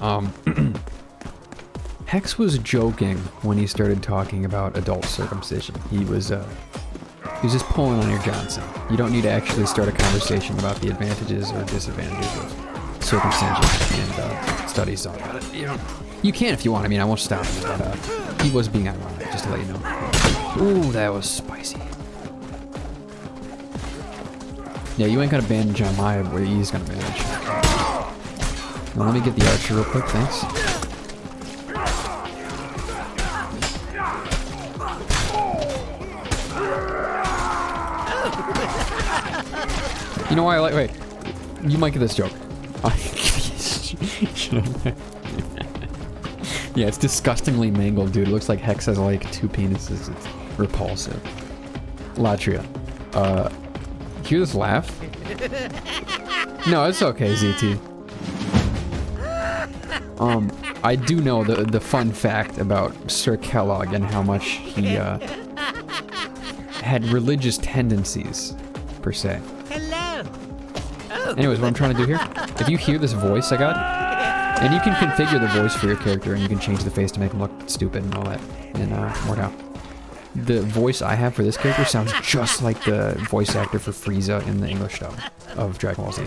Hex was joking when he started talking about adult circumcision. He was just pulling on your Johnson. You don't need to actually start a conversation about the advantages or disadvantages of circumcision and studies on it. You can if you want. I mean, I won't stop him, but he was being ironic, just to let you know. Ooh, that was spicy. Yeah, you ain't gonna bandage on my where he's gonna bandage. Now, let me get the archer real quick, thanks. You know why I like... Wait. You might get this joke. Yeah, it's disgustingly mangled, dude. It looks like Hex has like 2 penises. It's repulsive. Latria. Hear this laugh? No, it's okay, ZT. I do know the fun fact about Sir Kellogg and how much he had religious tendencies, per se. Hello. Anyways, what I'm trying to do here, if you hear this voice I got, and you can configure the voice for your character, and you can change the face to make him look stupid and all that in Mordhau. The voice I have for this character sounds just like the voice actor for Frieza in the English dub of Dragon Ball Z.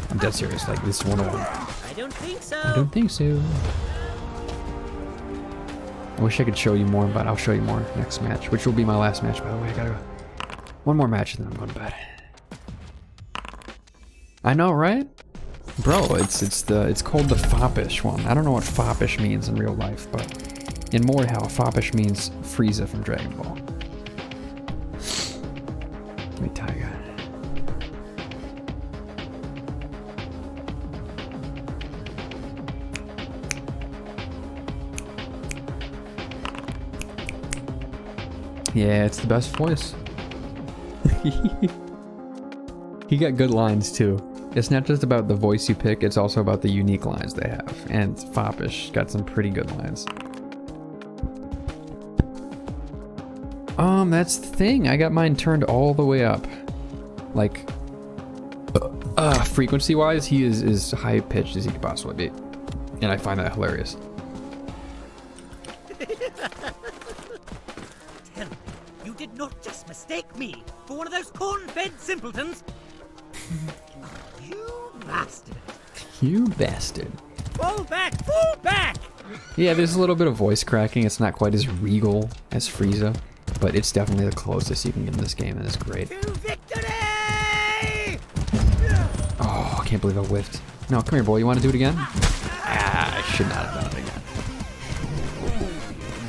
I'm dead serious, like this is 101. I don't think so. I don't think so. I wish I could show you more, but I'll show you more next match, which will be my last match, by the way. I gotta go. One more match and then I'm going to bed. I know, right? Bro, it's called the foppish one. I don't know what foppish means in real life, but in Mordhau, foppish means Frieza from Dragon Ball. Give me Tiger. Yeah, it's the best voice. He got good lines too. It's not just about the voice you pick, it's also about the unique lines they have. And Foppish got some pretty good lines. That's the thing. I got mine turned all the way up. Like, frequency-wise, he is as high-pitched as he could possibly be. And I find that hilarious. Tell me, you did not just mistake me for one of those corn-fed simpletons? Oh, you bastard. You bastard. Fall back! Fall back! Yeah, there's a little bit of voice cracking. It's not quite as regal as Frieza, but it's definitely the closest you can get in this game, and it's great. To victory! Oh, I can't believe I whiffed. No, come here, boy. You want to do it again? Ah, I should not have done it again.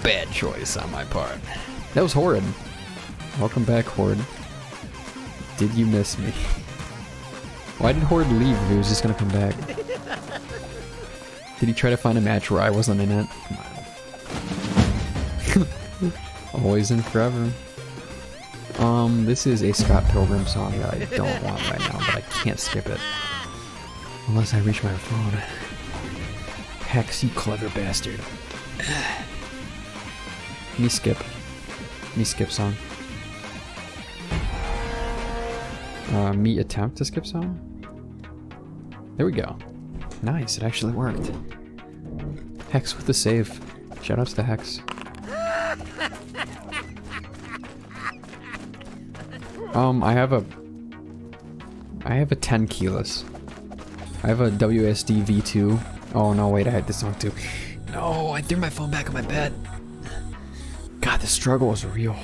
Bad choice on my part. That was Horde. Welcome back, Horde. Did you miss me? Why did Horde leave if he was just gonna come back? Did he try to find a match where I wasn't in it? Come on. Always and forever. This is a Scott Pilgrim song that I don't want right now, but I can't skip it. Unless I reach my phone. Hex, you clever bastard. Me skip. Me skip song. Me attempt to skip song? There we go. Nice, it actually worked. Hex with the save. Shoutouts to Hex. I have a 10 keyless. I have a WSD V2. Oh no, wait, I had this song too. No, I threw my phone back on my bed. God, the struggle is real.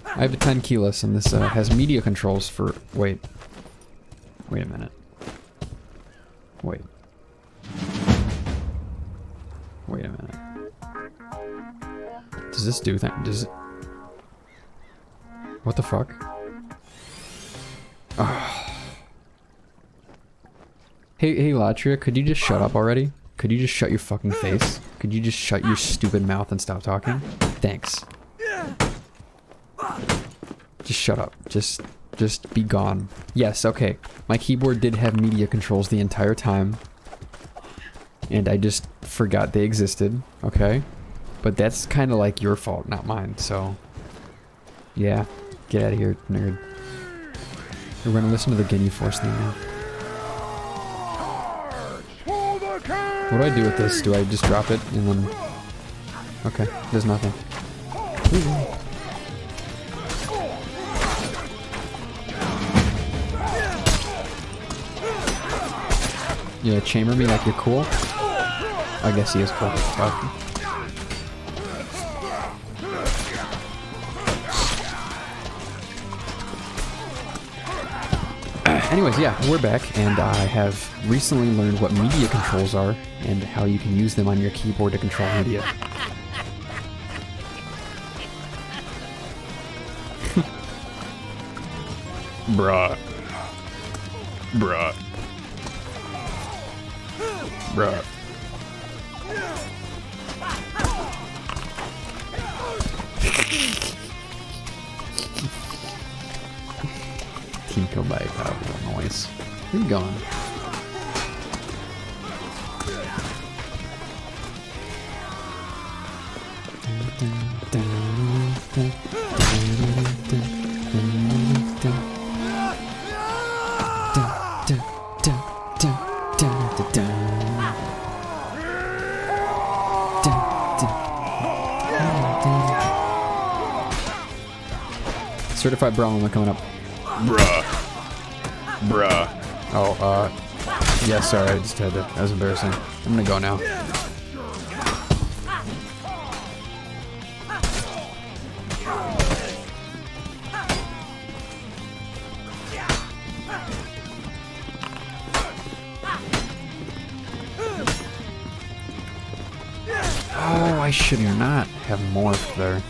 I have a 10 keyless, and this has media controls for... Wait a minute. Wait a minute. Does this do that? Does it... What the fuck? Oh. Hey Latria, could you just shut up already? Could you just shut your fucking face? Could you just shut your stupid mouth and stop talking? Thanks. Just shut up. Just be gone. Yes, okay. My keyboard did have media controls the entire time. And I just forgot they existed, okay? But that's kind of like your fault, not mine, so... Yeah, get out of here, nerd. We're gonna listen to the Guinea Force theme now. What do I do with this? Do I just drop it and then... Okay, there's nothing. Ooh. Yeah, chamber me like you're cool. I guess he is cool. Fuck. Anyways, yeah, we're back, and I have recently learned what media controls are and how you can use them on your keyboard to control media. Bruh. Bruh. Bruh. Team killed by a cow with noise. Where are you going? Certified Brahma coming up. Bruh. Bruh. Oh, yeah, sorry, I just had to. That was embarrassing. I'm gonna go now. Oh, I should not have morphed there.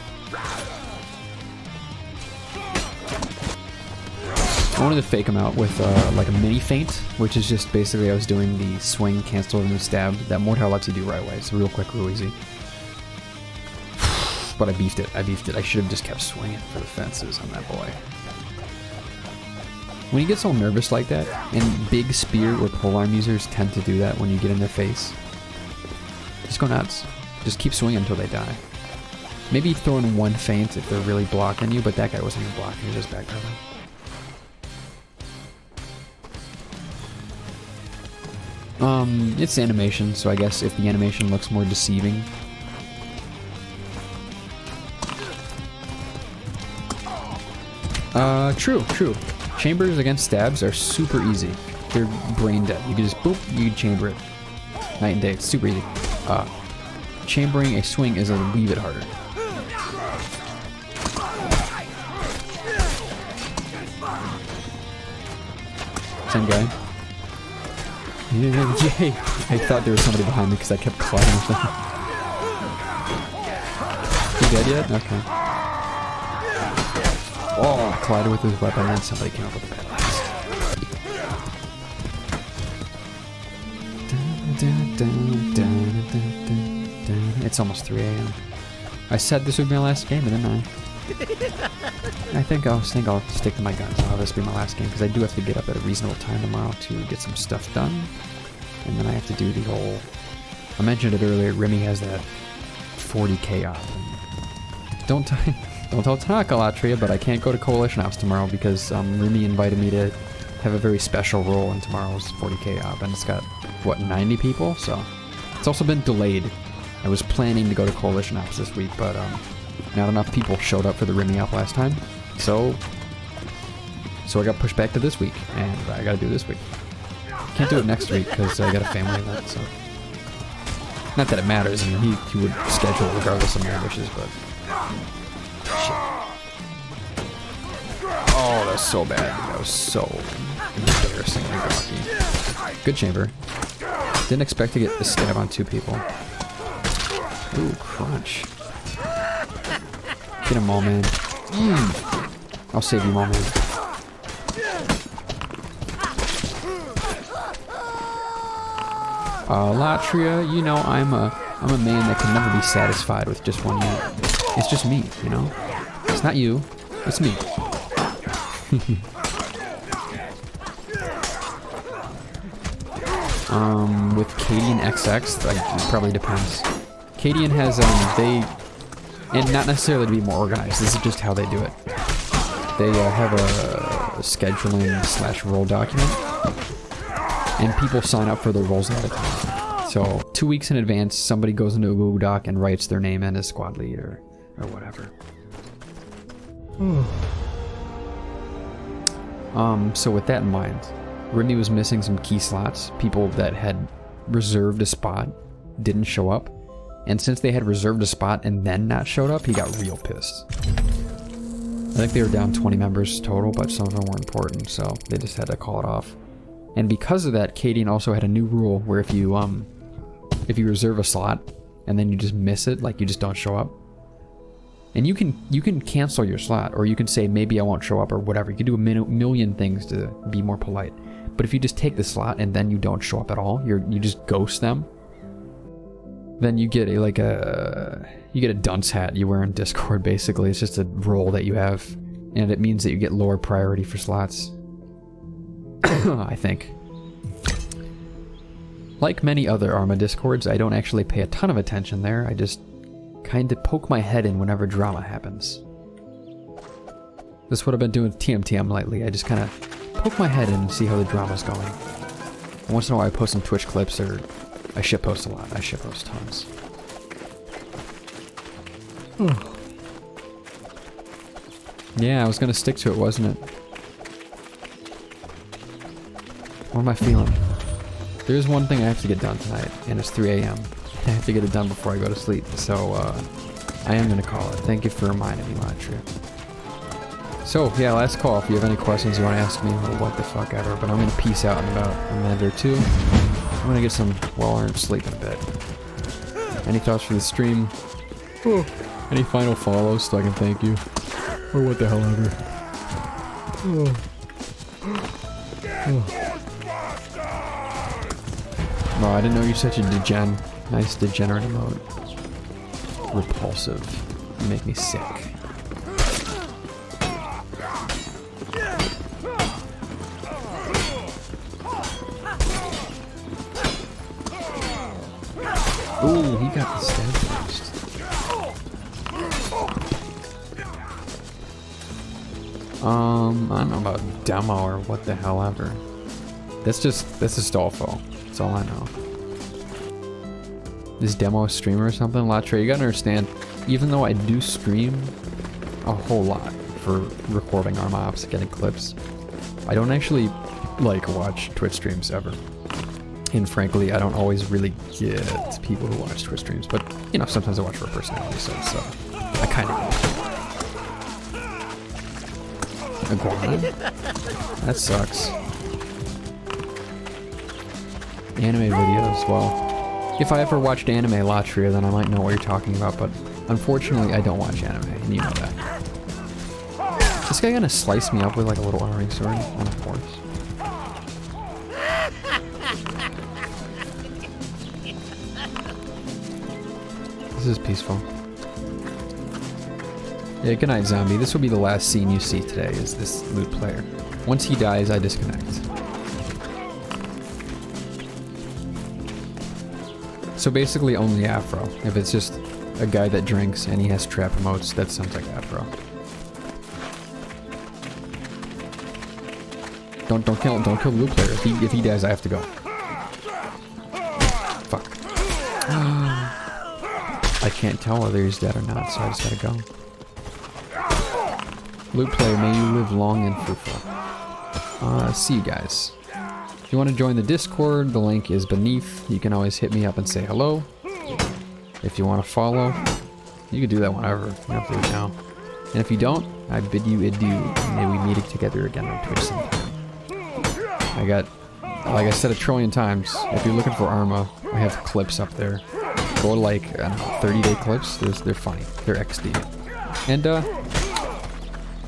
I wanted to fake him out with like a mini feint, which is just basically I was doing the swing, cancel, and then stab that Mordhau lets you do right away. It's real quick, real easy. But I beefed it. I should have just kept swinging for the fences on that boy. When you get so nervous like that, and big spear or polearm users tend to do that when you get in their face, just go nuts. Just keep swinging until they die. Maybe throw in one feint if they're really blocking you, but that guy wasn't even blocking, he was just backpedaling. It's animation, so I guess if the animation looks more deceiving. True. Chambers against stabs are super easy. They're brain dead. You can just boop, you can chamber it. Night and day, it's super easy. Chambering a swing is a wee bit harder. Same guy. Yeah, yay! I thought there was somebody behind me because I kept colliding with them. You dead yet? Okay. Oh, I collided with his weapon and somebody came up with a bad last. It's almost 3 AM. I said this would be my last game, didn't I? I think I'll stick to my guns. I'll have this be my last game because I do have to get up at a reasonable time tomorrow to get some stuff done, and then I have to do the whole. I mentioned it earlier. Remy has that 40k op. Don't tell Tanaka Latria, but I can't go to Coalition House tomorrow because Remy invited me to have a very special role in tomorrow's 40k op, and it's got what 90 people, so it's also been delayed. I was planning to go to Coalition House this week, but not enough people showed up for the Remy op last time, so I got pushed back to this week, and I gotta do this week. Can't do it next week because I got a family event, so. Not that it matters, I mean, he would schedule regardless of my wishes, but. Shit. Oh, that's so bad. That was so embarrassingly gawky. Good chamber. Didn't expect to get the stab on 2 people. Ooh, crunch. Get him, Mailman. I'll save you, Mailman. Latria, you know, I'm a man that can never be satisfied with just one unit. It's just me, you know? It's not you, it's me. With Cadian XX, like, it probably depends. Cadian has, and not necessarily to be more organized, this is just how they do it. They have a scheduling / roll document, and people sign up for their roles at a time. So 2 weeks in advance, somebody goes into a Google Doc and writes their name in as squad lead or whatever. So with that in mind, Remy was missing some key slots. People that had reserved a spot didn't show up. And since they had reserved a spot and then not showed up, he got real pissed. I think they were down 20 members total, but some of them were important, so they just had to call it off. And because of that, Cadian also had a new rule where if you reserve a slot and then you just miss it, like you just don't show up, and you can cancel your slot, or you can say maybe I won't show up or whatever. You can do a million things to be more polite. But if you just take the slot and then you don't show up at all, you just ghost them, then you get a dunce hat you wear in Discord. Basically, it's just a role that you have, and it means that you get lower priority for slots. I think. Like many other Arma Discords, I don't actually pay a ton of attention there. I just kind of poke my head in whenever drama happens. This is what I've been doing with TMTM lately. I just kind of poke my head in and see how the drama's going. Once in a while I post some Twitch clips, or I shitpost a lot. I shitpost tons. Yeah, I was gonna stick to it, wasn't it? What am I feeling? There's one thing I have to get done tonight, and it's 3 AM. I have to get it done before I go to sleep, so I am gonna call it. Thank you for reminding me, Latria. So, yeah, last call. If you have any questions you want to ask me, or what the fuck ever, but I'm gonna peace out in about a minute or two. I'm gonna get some well-earned sleep in a bit. Any thoughts for the stream? Any final follows so I can thank you? Or what the hell ever. No, I didn't know you're such a degen. Nice degenerate emote. Repulsive. You make me sick. Ooh, he got the stab first. I don't know about demo or what the hell ever. That's Astolfo. That's all I know. This demo streamer or something? Latre, you gotta understand, even though I do stream a whole lot for recording our mobs, getting clips, I don't actually like watch Twitch streams ever. And frankly, I don't always really get people who watch Twitch streams, but you know, sometimes I watch for a personality set, so I kind of Iguana? That sucks. Anime videos, well, if I ever watched anime Latria, then I might know what you're talking about, but unfortunately I don't watch anime, and you know that. Is this guy gonna slice me up with like a little arming sword? And of course. This is peaceful. Yeah, good night, zombie. This will be the last scene you see today, is this loot player. Once he dies, I disconnect. So basically only Afro. If it's just a guy that drinks and he has trap emotes, that sounds like Afro. Don't kill the loot player. If he dies, I have to go. Fuck. I can't tell whether he's dead or not, so I just gotta go. Loot player, may you live long and fruitful. See you guys. If you want to join the Discord, the link is beneath. You can always hit me up and say hello. If you want to follow, you can do that whenever. You don't have to do it now. And if you don't, I bid you adieu. May we meet together again on Twitch sometime. I got, like I said a trillion times, if you're looking for Arma, I have clips up there. Go like, I don't know, 30-day clips. They're funny. They're XD. And,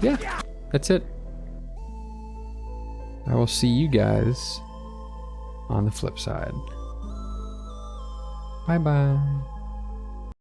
yeah, that's it. I will see you guys on the flip side. Bye-bye.